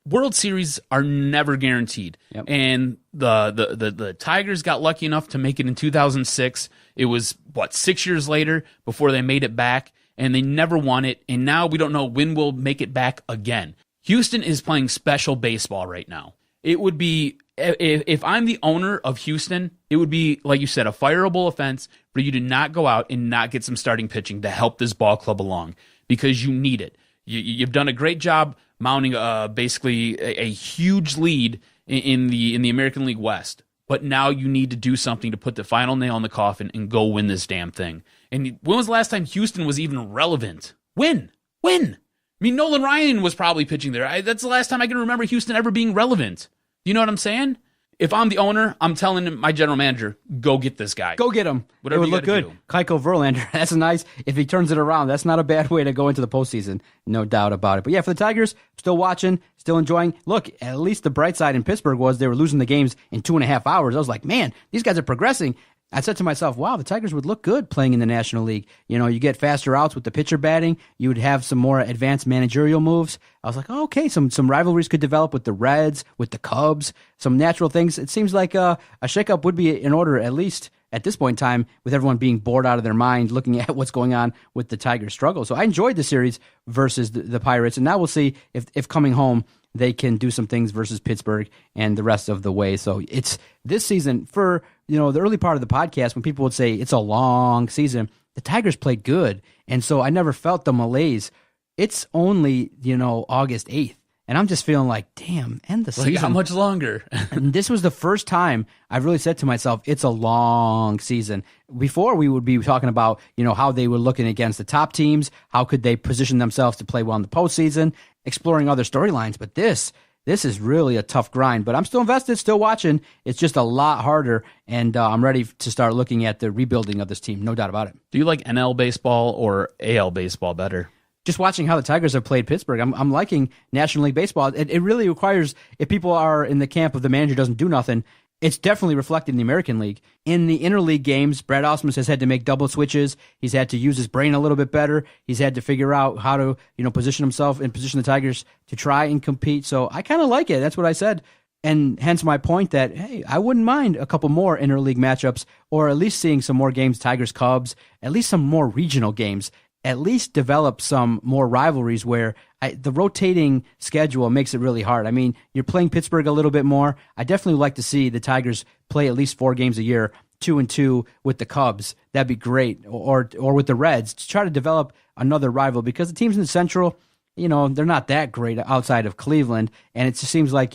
World Series are never guaranteed. Yep. And the Tigers got lucky enough to make it in 2006. It was, 6 years later before they made it back, and they never won it, and now we don't know when we'll make it back again. Houston is playing special baseball right now. It would be, if I'm the owner of Houston, it would be, like you said, a fireable offense for you to not go out and not get some starting pitching to help this ball club along because you need it. You've done a great job mounting basically a huge lead in the American League West, but now you need to do something to put the final nail in the coffin and go win this damn thing. And when was the last time Houston was even relevant? When? I mean, Nolan Ryan was probably pitching there. That's the last time I can remember Houston ever being relevant. You know what I'm saying? If I'm the owner, I'm telling my general manager, go get this guy. Go get him. Whatever it would look good. Do. Keuchel Verlander, that's nice. If he turns it around, that's not a bad way to go into the postseason. No doubt about it. But yeah, for the Tigers, still watching, still enjoying. Look, at least the bright side in Pittsburgh was they were losing the games in 2.5 hours. I was like, man, these guys are progressing. I said to myself, wow, the Tigers would look good playing in the National League. You know, you get faster outs with the pitcher batting. You would have some more advanced managerial moves. I was like, oh, okay, some rivalries could develop with the Reds, with the Cubs, some natural things. It seems like a shakeup would be in order, at least at this point in time, with everyone being bored out of their mind, looking at what's going on with the Tigers' struggle. So I enjoyed the series versus the Pirates, and now we'll see if coming home they can do some things versus Pittsburgh and the rest of the way. So it's this season for, the early part of the podcast when people would say it's a long season, the Tigers played good. And so I never felt the malaise. It's only, August 8th. And I'm just feeling like, damn, end the season. Like, how much longer? And this was the first time I've really said to myself, it's a long season. Before, we would be talking about, how they were looking against the top teams, how could they position themselves to play well in the postseason, exploring other storylines. But this is really a tough grind. But I'm still invested, still watching. It's just a lot harder, and I'm ready to start looking at the rebuilding of this team, no doubt about it. Do you like NL baseball or AL baseball better? Just watching how the Tigers have played Pittsburgh, I'm liking National League Baseball. It really requires, if people are in the camp of the manager doesn't do nothing, it's definitely reflected in the American League. In the interleague games, Brad Ausmus has had to make double switches. He's had to use his brain a little bit better. He's had to figure out how to, position himself and position the Tigers to try and compete. So I kind of like it. That's what I said. And hence my point that, hey, I wouldn't mind a couple more interleague matchups, or at least seeing some more games, Tigers-Cubs, at least some more regional games. At least develop some more rivalries where the rotating schedule makes it really hard. I mean, you're playing Pittsburgh a little bit more. I definitely would like to see the Tigers play at least 4 games a year, 2-2 with the Cubs. That'd be great. Or with the Reds, to try to develop another rival, because the teams in the Central, they're not that great outside of Cleveland. And it just seems like,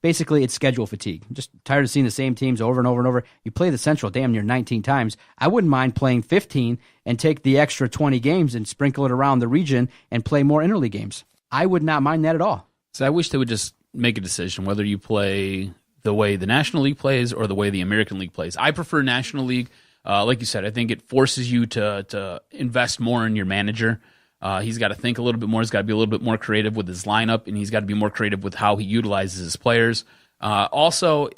basically it's schedule fatigue. I'm just tired of seeing the same teams over and over and over. You play the Central damn near 19 times. I wouldn't mind playing 15 and take the extra 20 games and sprinkle it around the region and play more interleague games. I would not mind that at all. So I wish they would just make a decision whether you play the way the National League plays or the way the American League plays. I prefer National League. Like you said, I think it forces you to invest more in your manager. He's got to think a little bit more. He's got to be a little bit more creative with his lineup, and he's got to be more creative with how he utilizes his players. Also,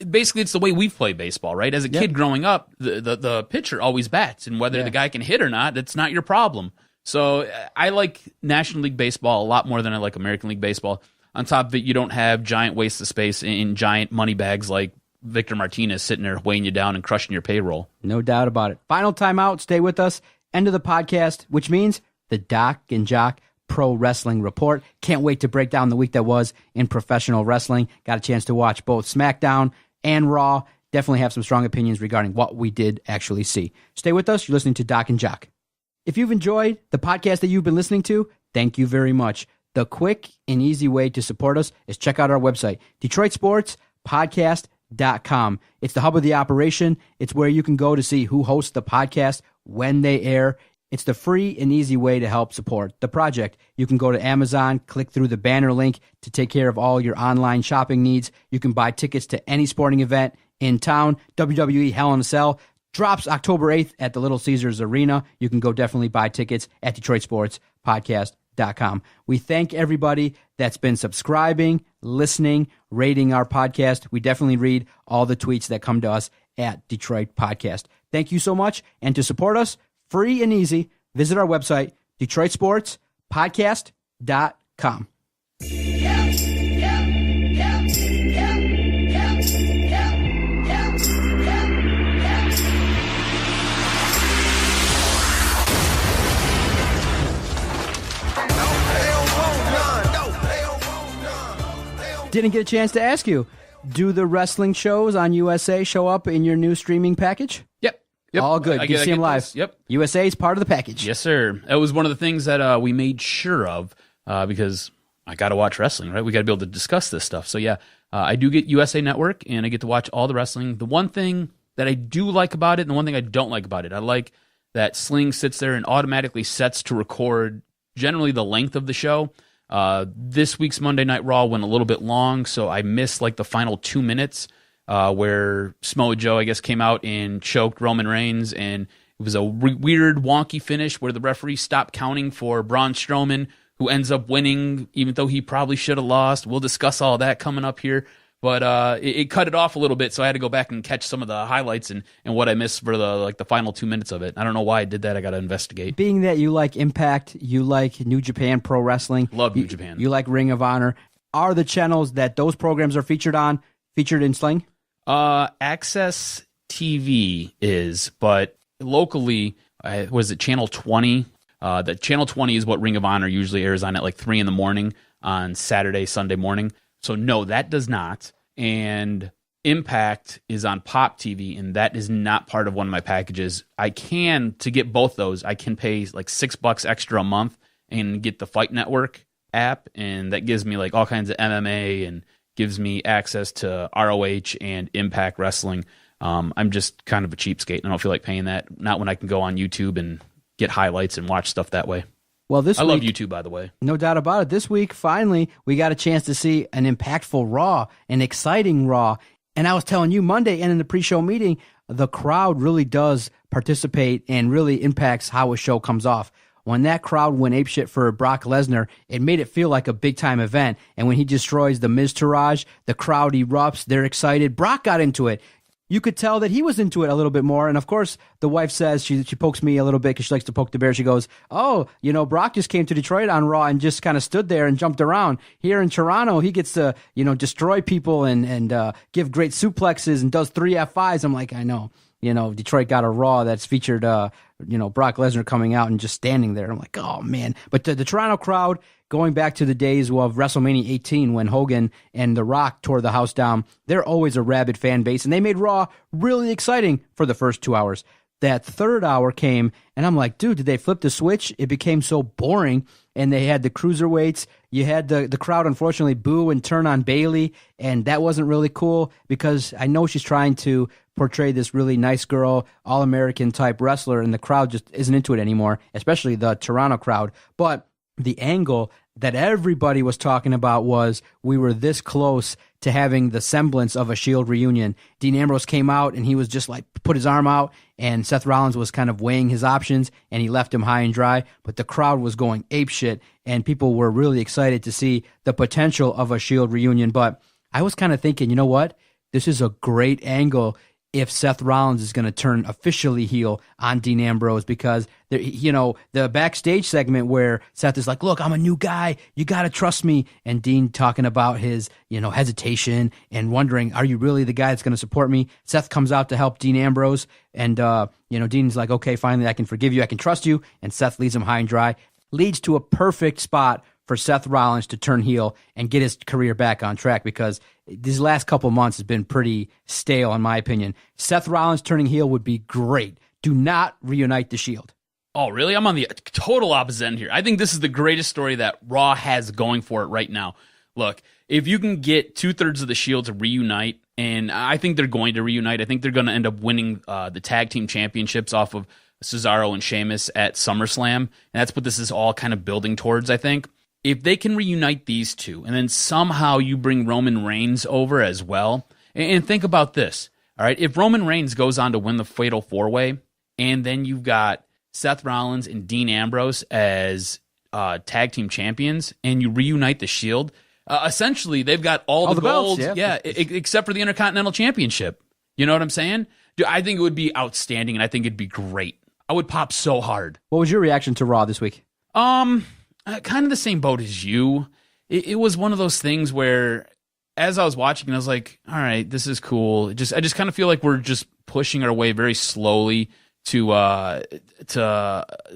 basically, it's the way we've played baseball, right? As a kid growing up, the pitcher always bats, and whether the guy can hit or not, that's not your problem. So I like National League Baseball a lot more than I like American League Baseball. On top of it, you don't have giant wastes of space in giant money bags like Victor Martinez sitting there weighing you down and crushing your payroll. No doubt about it. Final timeout. Stay with us. End of the podcast, which means the DocNJock Pro Wrestling Report. Can't wait to break down the week that was in professional wrestling. Got a chance to watch both SmackDown and Raw. Definitely have some strong opinions regarding what we did actually see. Stay with us. You're listening to DocNJock. If you've enjoyed the podcast that you've been listening to, thank you very much. The quick and easy way to support us is check out our website, DetroitSportsPodcast.com. It's the hub of the operation. It's where you can go to see who hosts the podcast, when they air. It's the free and easy way to help support the project. You can go to Amazon, click through the banner link to take care of all your online shopping needs. You can buy tickets to any sporting event in town. WWE Hell in a Cell drops October 8th at the Little Caesars Arena. You can go definitely buy tickets at DetroitSportsPodcast.com. We thank everybody that's been subscribing, listening, rating our podcast. We definitely read all the tweets that come to us at Detroit Podcast. Thank you so much. And to support us, free and easy, visit our website, DetroitSportsPodcast.com. Didn't get a chance to ask you, do the wrestling shows on USA show up in your new streaming package? Yep. All good. You can see them live. Those. Yep. USA is part of the package. Yes, sir. That was one of the things that we made sure of because I got to watch wrestling, right? We got to be able to discuss this stuff. So, yeah, I do get USA Network, and I get to watch all the wrestling. The one thing that I do like about it and the one thing I don't like about it, I like that Sling sits there and automatically sets to record generally the length of the show. This week's Monday Night Raw went a little bit long, so I missed like the final 2 minutes where Samoa Joe, I guess, came out and choked Roman Reigns, and it was a weird, wonky finish where the referee stopped counting for Braun Strowman, who ends up winning, even though he probably should have lost. We'll discuss all that coming up here. But it cut it off a little bit, so I had to go back and catch some of the highlights and what I missed for the final 2 minutes of it. I don't know why I did that. I got to investigate. Being that you like Impact, you like New Japan Pro Wrestling. Love New Japan. You like Ring of Honor. Are the channels that those programs are featured in Sling? Access TV is, but locally, was it Channel 20? The Channel 20 is what Ring of Honor usually airs on at like 3 in the morning on Saturday, Sunday morning. So no, that does not. And Impact is on Pop TV, and that is not part of one of my packages. To get both those, I can pay like $6 extra a month and get the Fight Network app, and that gives me like all kinds of MMA and gives me access to ROH and Impact Wrestling. I'm just kind of a cheapskate, and I don't feel like paying that. Not when I can go on YouTube and get highlights and watch stuff that way. Well, I love YouTube, by the way. No doubt about it. This week, finally, we got a chance to see an impactful Raw, an exciting Raw. And I was telling you Monday and in the pre-show meeting, the crowd really does participate and really impacts how a show comes off. When that crowd went apeshit for Brock Lesnar, it made it feel like a big-time event. And when he destroys the Miztourage, the crowd erupts. They're excited. Brock got into it. You could tell that he was into it a little bit more. And, of course, the wife says, she pokes me a little bit because she likes to poke the bear. She goes, oh, Brock just came to Detroit on Raw and just kind of stood there and jumped around. Here in Toronto, he gets to, destroy people and give great suplexes and does 3 F5s. I'm like, I know. Detroit got a Raw that's featured, Brock Lesnar coming out and just standing there. I'm like, oh, man. But the Toronto crowd, going back to the days of WrestleMania 18 when Hogan and The Rock tore the house down, they're always a rabid fan base, and they made Raw really exciting for the first 2 hours. That third hour came, and I'm like, dude, did they flip the switch? It became so boring, and they had the cruiserweights. You had the crowd, unfortunately, boo and turn on Bayley, and that wasn't really cool because I know she's trying to portray this really nice girl, all-American type wrestler, and the crowd just isn't into it anymore, especially the Toronto crowd. But the angle that everybody was talking about was we were this close to having the semblance of a Shield reunion. Dean Ambrose came out and he was just like put his arm out, and Seth Rollins was kind of weighing his options and he left him high and dry, but the crowd was going apeshit and people were really excited to see the potential of a Shield reunion. But I was kind of thinking, you know what? This is a great angle if Seth Rollins is going to turn officially heel on Dean Ambrose, because the backstage segment where Seth is like, look, I'm a new guy, you got to trust me, and Dean talking about his hesitation and wondering, are you really the guy that's going to support me? Seth comes out to help Dean Ambrose, and Dean's like, okay, finally I can forgive you, I can trust you, and Seth leaves him high and dry. Leads to a perfect spot for Seth Rollins to turn heel and get his career back on track, because these last couple months has been pretty stale, in my opinion. Seth Rollins turning heel would be great. Do not reunite the Shield. Oh, really? I'm on the total opposite end here. I think this is the greatest story that Raw has going for it right now. Look, if you can get 2/3 of the Shield to reunite, and I think they're going to reunite, I think they're going to end up winning the tag team championships off of Cesaro and Sheamus at SummerSlam, and that's what this is all kind of building towards, I think. If they can reunite these two, and then somehow you bring Roman Reigns over as well, and think about this, all right? If Roman Reigns goes on to win the Fatal 4-Way, and then you've got Seth Rollins and Dean Ambrose as tag team champions, and you reunite the Shield, essentially they've got all the gold, belts, except for the Intercontinental Championship. You know what I'm saying? Dude, I think it would be outstanding, and I think it'd be great. I would pop so hard. What was your reaction to Raw this week? Kind of the same boat as you. It was one of those things where, as I was watching, I was like, all right, this is cool. I just kind of feel like we're just pushing our way very slowly to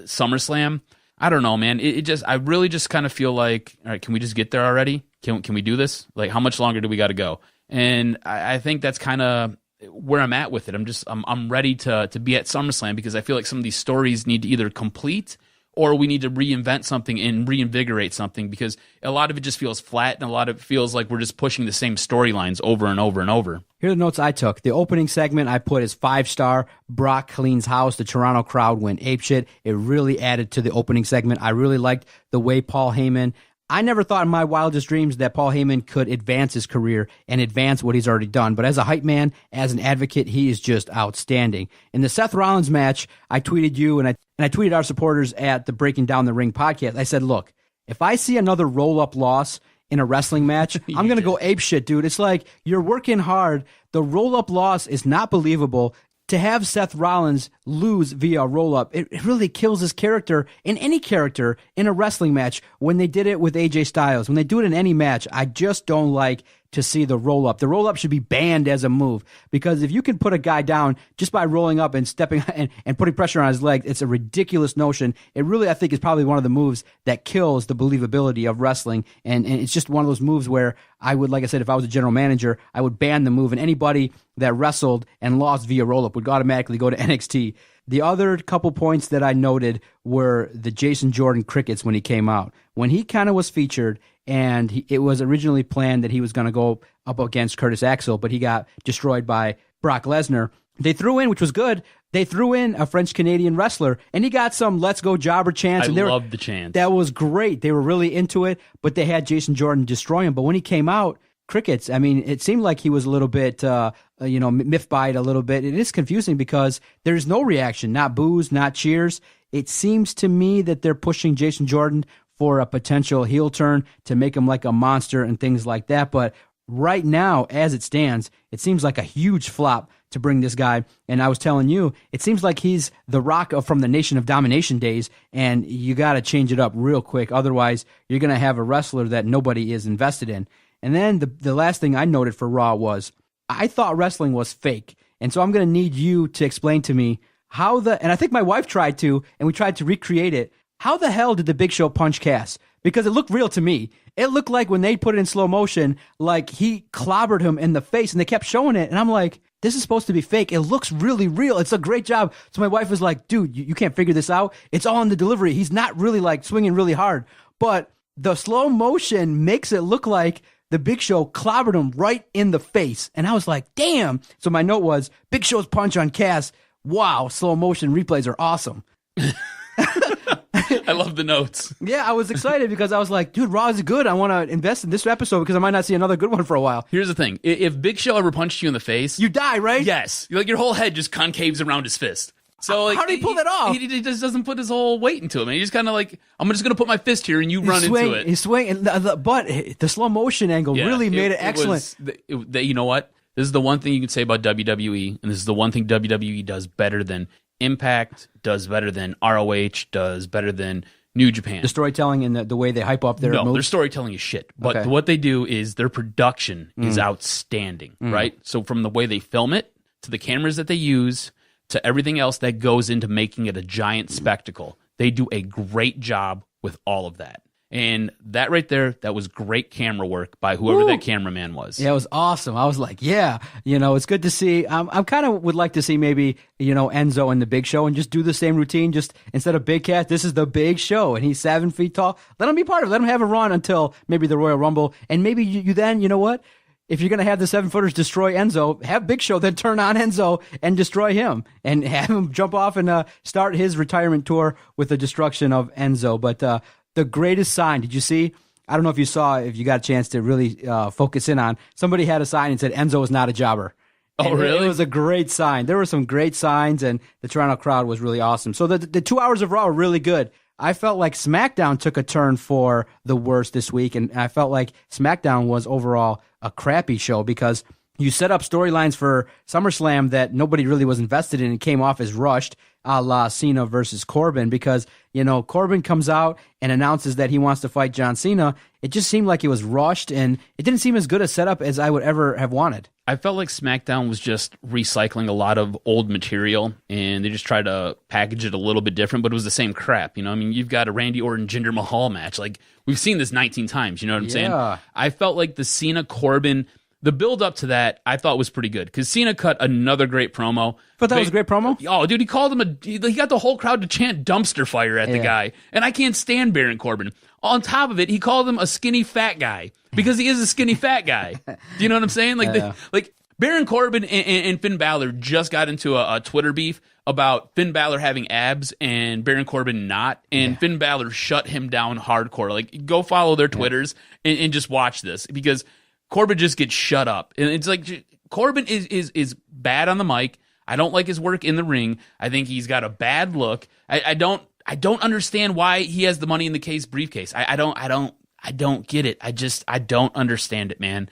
SummerSlam. I don't know, man. I really just kind of feel like, all right, can we just get there already? Can we do this? Like, how much longer do we got to go? And I think that's kind of where I'm at with it. I'm ready to be at SummerSlam, because I feel like some of these stories need to either complete, or we need to reinvent something and reinvigorate something, because a lot of it just feels flat, and a lot of it feels like we're just pushing the same storylines over and over and over. Here are the notes I took. The opening segment I put as 5-star. Brock cleans house. The Toronto crowd went apeshit. It really added to the opening segment. I really liked the way Paul Heyman, I never thought in my wildest dreams that Paul Heyman could advance his career and advance what he's already done. But as a hype man, as an advocate, he is just outstanding. In the Seth Rollins match, I tweeted you and I tweeted our supporters at the Breaking Down the Ring podcast. I said, look, if I see another roll-up loss in a wrestling match, I'm going to go apeshit, dude. It's like, you're working hard. The roll-up loss is not believable. To have Seth Rollins lose via roll-up, it really kills his character in any character in a wrestling match. When they did it with AJ Styles, when they do it in any match, I just don't like to see the roll up. The roll up should be banned as a move, because if you can put a guy down just by rolling up and stepping and putting pressure on his leg, it's a ridiculous notion. It really, I think, is probably one of the moves that kills the believability of wrestling. And it's just one of those moves where I would, like I said, if I was a general manager, I would ban the move, and anybody that wrestled and lost via roll up would automatically go to NXT. The other couple points that I noted were the Jason Jordan crickets when he came out. When he kind of was featured, and it was originally planned that he was going to go up against Curtis Axel, but he got destroyed by Brock Lesnar. They threw in, which was good, they threw in a French-Canadian wrestler, and he got some "Let's Go Jobber" chants. I loved the chants. That was great. They were really into it, but they had Jason Jordan destroy him. But when he came out, crickets, I mean, it seemed like he was a little bit, miffed by it a little bit. It is confusing because there's no reaction, not boos, not cheers. It seems to me that they're pushing Jason Jordan for a potential heel turn to make him like a monster and things like that. But right now, as it stands, it seems like a huge flop to bring this guy. And I was telling you, it seems like he's the Rock from the Nation of Domination days, and you got to change it up real quick. Otherwise, you're going to have a wrestler that nobody is invested in. And then the last thing I noted for Raw was I thought wrestling was fake. And so I'm going to need you to explain to me and I think my wife tried to, and we tried to recreate it. How the hell did the Big Show punch Cass? Because it looked real to me. It looked like when they put it in slow motion, like he clobbered him in the face, and they kept showing it. And I'm like, this is supposed to be fake. It looks really real. It's a great job. So my wife was like, dude, you can't figure this out. It's all in the delivery. He's not really like swinging really hard. But the slow motion makes it look like the Big Show clobbered him right in the face. And I was like, damn. So my note was, Big Show's punch on Cass. Wow, slow motion replays are awesome. I love the notes. Yeah, I was excited because I was like, dude, Raw is good. I want to invest in this episode because I might not see another good one for a while. Here's the thing. If Big Show ever punched you in the face, you die, right? Yes. Like your whole head just concaves around his fist. So like, how did he pull that off? He just doesn't put his whole weight into him. And he just kind of like, I'm just going to put my fist here and you run into it. He swing, but the slow motion angle really made it excellent. You know what? This is the one thing you can say about WWE, and this is the one thing WWE does better than Impact, does better than ROH, does better than New Japan. The storytelling and the way they hype up their moves? Their storytelling is shit. But what they do is their production is outstanding, right? So from the way they film it, to the cameras that they use, to everything else that goes into making it a giant spectacle, they do a great job with all of that. And that right there, that was great camera work by whoever that cameraman was. Yeah, it was awesome. I was like, yeah, it's good to see. I'm kind of would like to see maybe, Enzo and the Big Show and just do the same routine. Just instead of Big Cat, this is the Big Show, and he's 7 feet tall. Let him be part of it. Let him have a run until maybe the Royal Rumble. And maybe you then, you know what? If you're going to have the 7-footers destroy Enzo, have Big Show then turn on Enzo and destroy him and have him jump off and start his retirement tour with the destruction of Enzo. But the greatest sign, did you see? I don't know if you saw, if you got a chance to really focus in on, somebody had a sign and said, Enzo is not a jobber. Oh, really? It was a great sign. There were some great signs, and the Toronto crowd was really awesome. So the 2 hours of Raw were really good. I felt like SmackDown took a turn for the worst this week, and I felt like SmackDown was overall a crappy show because you set up storylines for SummerSlam that nobody really was invested in and came off as rushed, a la Cena versus Corbin, because, Corbin comes out and announces that he wants to fight John Cena. It just seemed like it was rushed, and it didn't seem as good a setup as I would ever have wanted. I felt like SmackDown was just recycling a lot of old material, and they just tried to package it a little bit different, but it was the same crap. You've got a Randy Orton Jinder Mahal match. Like, we've seen this 19 times, you know what I'm saying? I felt like the Cena Corbin, the build up to that, I thought was pretty good because Cena cut another great promo. But that was a great promo? Oh, dude, he called him he got the whole crowd to chant dumpster fire at the guy. And I can't stand Baron Corbin. On top of it, he called him a skinny fat guy because he is a skinny fat guy. Do you know what I'm saying? Like Baron Corbin and Finn Balor just got into a Twitter beef about Finn Balor having abs and Baron Corbin not, and Finn Balor shut him down hardcore. Like, go follow their Twitters and just watch this because Corbin just gets shut up. And it's like, Corbin is bad on the mic. I don't like his work in the ring. I think he's got a bad look. I don't understand why he has the Money in the Case briefcase. I don't get it. I don't understand it, man.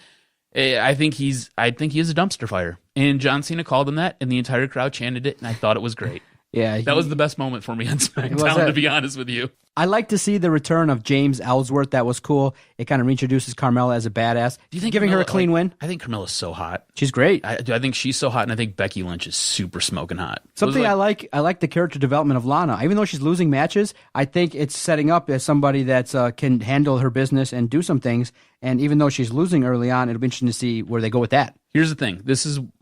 I think he is a dumpster fire. And John Cena called him that, and the entire crowd chanted it, and I thought it was great. Yeah, that was the best moment for me on SmackDown, to be honest with you. I like to see the return of James Ellsworth. That was cool. It kind of reintroduces Carmella as a badass. Do you think giving her a clean win? I think Carmella's so hot. She's great. I think she's so hot, and I think Becky Lynch is super smoking hot. Something I like the character development of Lana. Even though she's losing matches, I think it's setting up as somebody that can handle her business and do some things. And even though she's losing early on, it'll be interesting to see where they go with that. Here's the thing.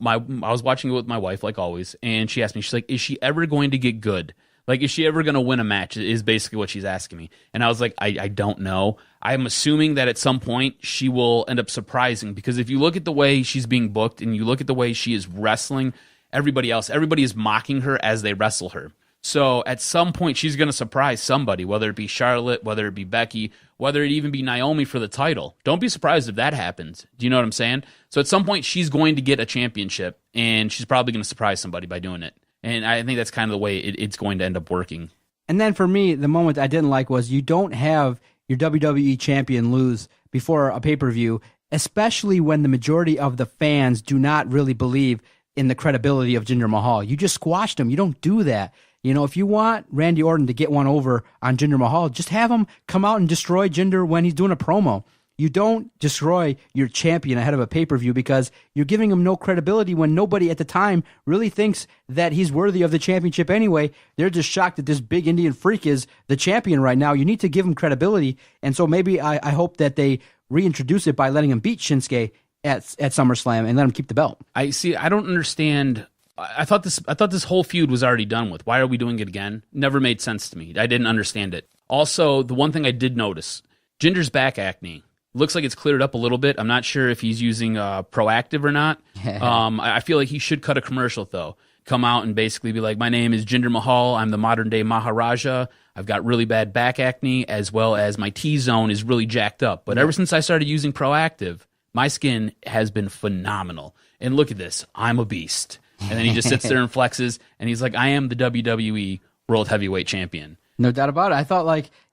I was watching it with my wife, like always, and she asked me, she's like, is she ever going to get good? Like, is she ever going to win a match, is basically what she's asking me. And I was like, I don't know. I'm assuming that at some point she will end up surprising, because if you look at the way she's being booked and you look at the way she is wrestling everybody is mocking her as they wrestle her. So at some point she's going to surprise somebody, whether it be Charlotte, whether it be Becky, whether it even be Naomi for the title. Don't be surprised if that happens. Do you know what I'm saying? So at some point she's going to get a championship, and she's probably going to surprise somebody by doing it. And I think that's kind of the way it's going to end up working. And then for me, the moment I didn't like was you don't have your WWE champion lose before a pay-per-view, especially when the majority of the fans do not really believe in the credibility of Jinder Mahal. You just squashed him. You don't do that. You know, if you want Randy Orton to get one over on Jinder Mahal, just have him come out and destroy Jinder when he's doing a promo. You don't destroy your champion ahead of a pay-per-view because you're giving him no credibility when nobody at the time really thinks that he's worthy of the championship anyway. They're just shocked that this big Indian freak is the champion right now. You need to give him credibility. And so maybe I hope that they reintroduce it by letting him beat Shinsuke at SummerSlam and let him keep the belt. I don't understand. I thought this whole feud was already done with. Why are we doing it again? Never made sense to me. I didn't understand it. Also, the one thing I did notice, Jinder's back acne. Looks like it's cleared up a little bit. I'm not sure if he's using Proactive or not. I feel like he should cut a commercial, though. Come out and basically be like, my name is Jinder Mahal. I'm the modern-day Maharaja. I've got really bad back acne, as well as my T-zone is really jacked up. But ever since I started using Proactive, my skin has been phenomenal. And look at this. I'm a beast. And then he just sits there and flexes, and he's like, I am the WWE World Heavyweight Champion. No doubt about it. I thought,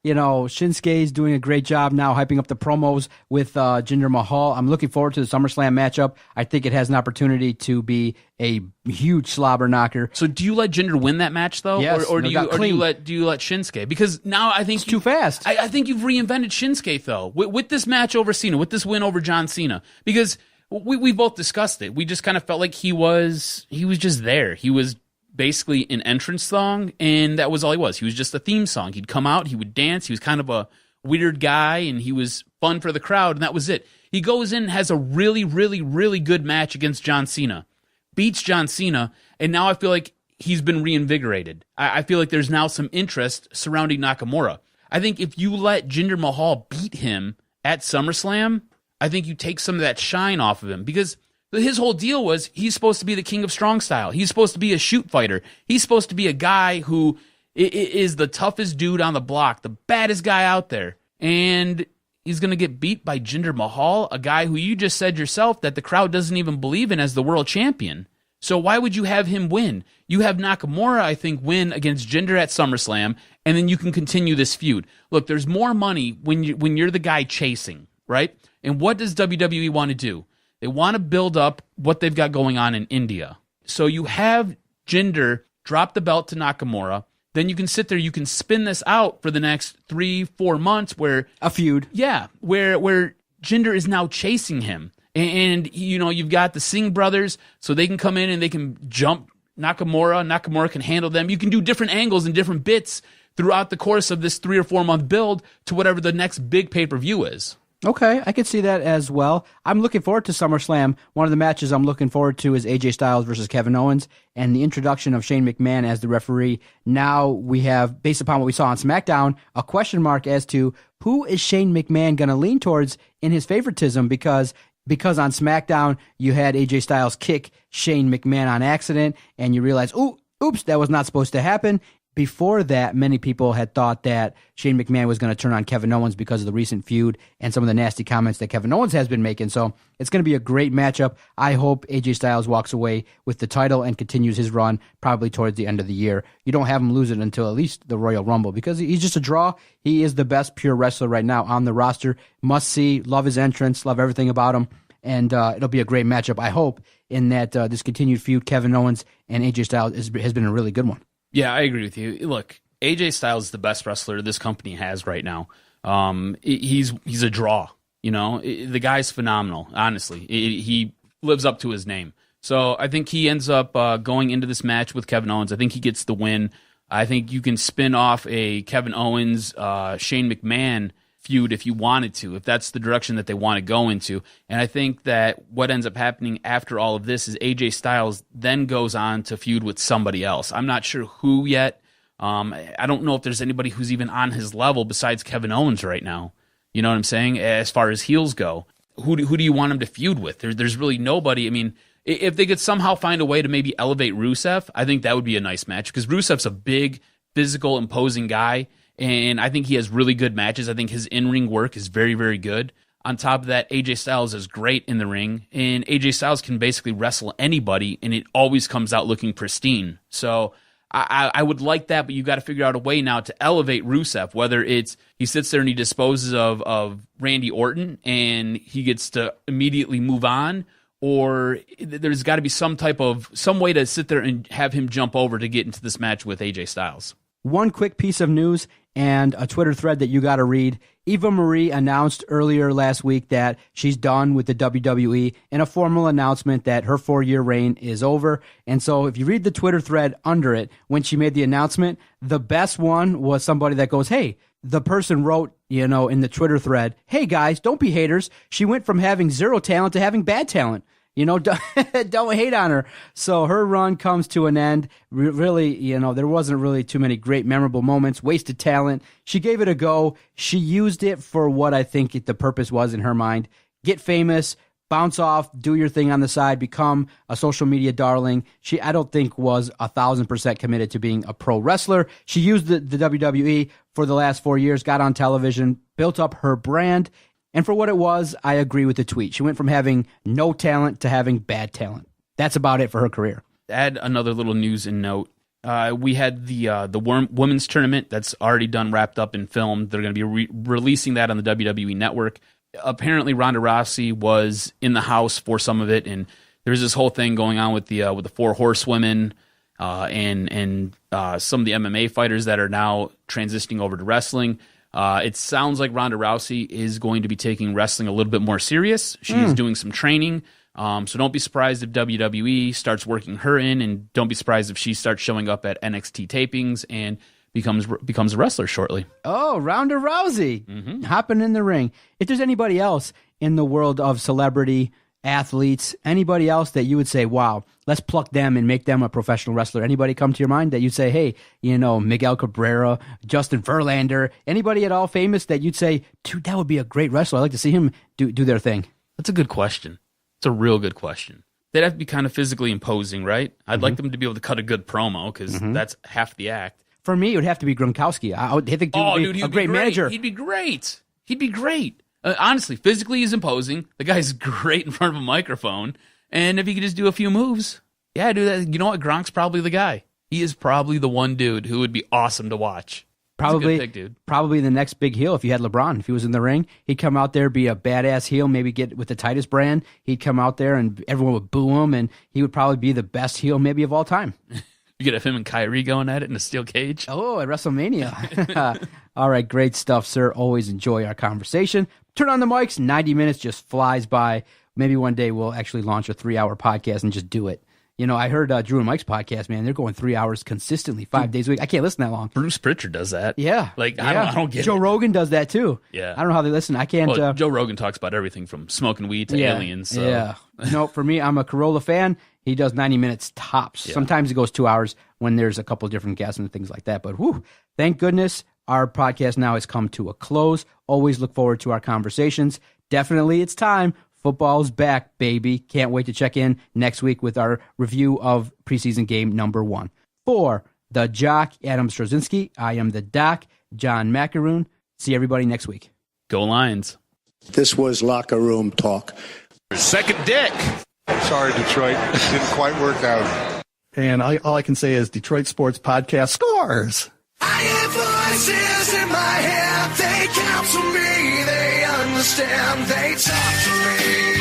Shinsuke's doing a great job now hyping up the promos with Jinder Mahal. I'm looking forward to the SummerSlam matchup. I think it has an opportunity to be a huge slobber knocker. So do you let Jinder win that match, though? Yes. Or do you let Shinsuke? Because now I think it's too fast. I think you've reinvented Shinsuke, though, with this match over Cena, with this win over John Cena. Because we both discussed it. We just kind of felt like he was just there. He was basically an entrance song, and that was all he was. He was just a theme song. He'd come out, he would dance, he was kind of a weird guy, and he was fun for the crowd, and that was it. He goes in and has a really, really, really good match against John Cena, beats John Cena, and now I feel like he's been reinvigorated. I feel like there's now some interest surrounding Nakamura. I think if you let Jinder Mahal beat him at SummerSlam, I think you take some of that shine off of him, because his whole deal was he's supposed to be the king of strong style. He's supposed to be a shoot fighter. He's supposed to be a guy who is the toughest dude on the block, the baddest guy out there. And he's going to get beat by Jinder Mahal, a guy who you just said yourself that the crowd doesn't even believe in as the world champion. So why would you have him win? You have Nakamura, I think, win against Jinder at SummerSlam, and then you can continue this feud. Look, there's more money when you're the guy chasing, right? And what does WWE want to do? They want to build up what they've got going on in India. So you have Jinder drop the belt to Nakamura. Then you can sit there, you can spin this out for the next 3-4 months where... a feud. Yeah, where Jinder is now chasing him. And, you've got the Singh brothers, so they can come in and they can jump Nakamura. Nakamura can handle them. You can do different angles and different bits throughout the course of this 3 or 4 month build to whatever the next big pay-per-view is. Okay, I could see that as well. I'm looking forward to SummerSlam. One of the matches I'm looking forward to is AJ Styles versus Kevin Owens, and the introduction of Shane McMahon as the referee. Now we have, based upon what we saw on SmackDown, a question mark as to who is Shane McMahon going to lean towards in his favoritism, because on SmackDown you had AJ Styles kick Shane McMahon on accident, and you realize, oops, that was not supposed to happen. Before that, many people had thought that Shane McMahon was going to turn on Kevin Owens because of the recent feud and some of the nasty comments that Kevin Owens has been making. So it's going to be a great matchup. I hope AJ Styles walks away with the title and continues his run probably towards the end of the year. You don't have him lose it until at least the Royal Rumble, because he's just a draw. He is the best pure wrestler right now on the roster. Must see, love his entrance, love everything about him. And it'll be a great matchup, I hope, in that this continued feud, Kevin Owens and AJ Styles, has been a really good one. Yeah, I agree with you. Look, AJ Styles is the best wrestler this company has right now. He's a draw. The guy's phenomenal, honestly. He lives up to his name. So I think he ends up going into this match with Kevin Owens. I think he gets the win. I think you can spin off a Kevin Owens, Shane McMahon feud if you wanted to, if that's the direction that they want to go into. And I think that what ends up happening after all of this is AJ Styles then goes on to feud with somebody else. I'm not sure who yet. I don't know if there's anybody who's even on his level besides Kevin Owens right now. You know what I'm saying? As far as heels go, who do you want him to feud with? There's really nobody. I mean, if they could somehow find a way to maybe elevate Rusev, I think that would be a nice match, because Rusev's a big, physical, imposing guy, and I think he has really good matches. I think his in-ring work is very, very good. On top of that, AJ Styles is great in the ring, and AJ Styles can basically wrestle anybody, and it always comes out looking pristine. So I would like that, but you got to figure out a way now to elevate Rusev, whether it's he sits there and he disposes of Randy Orton and he gets to immediately move on, or there's got to be some way to sit there and have him jump over to get into this match with AJ Styles. One quick piece of news and a Twitter thread that you got to read. Eva Marie announced earlier last week that she's done with the WWE in a formal announcement that her 4-year reign is over. And so if you read the Twitter thread under it, when she made the announcement, the best one was somebody that goes, hey, the person wrote, in the Twitter thread, hey guys, don't be haters. She went from having zero talent to having bad talent. Don't hate on her. So her run comes to an end. Really, there wasn't really too many great memorable moments, wasted talent. She gave it a go. She used it for what I think the purpose was in her mind. Get famous, bounce off, do your thing on the side, become a social media darling. She, I don't think, was 1,000% committed to being a pro wrestler. She used the WWE for the last 4 years, got on television, built up her brand. And for what it was, I agree with the tweet. She went from having no talent to having bad talent. That's about it for her career. Add another little news and note. We had the women's tournament that's already done, wrapped up and filmed. They're going to be releasing that on the WWE Network. Apparently, Ronda Rousey was in the house for some of it, and there's this whole thing going on with the 4 horsewomen and some of the MMA fighters that are now transitioning over to wrestling. It sounds like Ronda Rousey is going to be taking wrestling a little bit more serious. She's doing some training. So don't be surprised if WWE starts working her in, and don't be surprised if she starts showing up at NXT tapings and becomes a wrestler shortly. Oh, Ronda Rousey hopping in the ring. If there's anybody else in the world of celebrity athletes, anybody else that you would say, wow, let's pluck them and make them a professional wrestler? Anybody come to your mind that you'd say, hey, Miguel Cabrera, Justin Verlander, anybody at all famous that you'd say, dude, that would be a great wrestler. I'd like to see him do their thing. That's a good question. It's a real good question. They'd have to be kind of physically imposing, right? I'd like them to be able to cut a good promo, because that's half the act. For me, it would have to be Gronkowski. I think he would be a great manager. He'd be great. Honestly, physically he's imposing. The guy's great in front of a microphone. And if he could just do a few moves, yeah, do that. You know what? Gronk's probably the guy. He is probably the one dude who would be awesome to watch. Probably, pick, dude. Probably the next big heel if you had LeBron. If he was in the ring, he'd come out there, be a badass heel, maybe get with the Titus brand. He'd come out there and everyone would boo him, and he would probably be the best heel maybe of all time. You could have him and Kyrie going at it in a steel cage. Oh, at WrestleMania. All right, great stuff, sir. Always enjoy our conversation. Turn on the mics. 90 minutes just flies by. Maybe one day we'll actually launch a 3-hour podcast and just do it. I heard Drew and Mike's podcast, man. They're going 3 hours consistently, 5 days a week. I can't listen that long. Bruce Pritchard does that. Yeah. I don't get it. Joe Rogan does that too. Yeah. I don't know how they listen. I can't. Well, Joe Rogan talks about everything from smoking weed to aliens. So. Yeah. No, for me, I'm a Corolla fan. He does 90 minutes tops. Yeah. Sometimes it goes 2 hours when there's a couple different guests and things like that. But thank goodness our podcast now has come to a close. Always look forward to our conversations. Definitely it's time. Football's back, baby. Can't wait to check in next week with our review of preseason game number 1. For the Jock, Adam Strozinski, I am the Doc, John Macaroon. See everybody next week. Go Lions. This was locker room talk. Second dick. Sorry, Detroit. Didn't quite work out. And all I can say is Detroit Sports Podcast scores. I have voices in my head. They counsel me. They understand. They talk to me.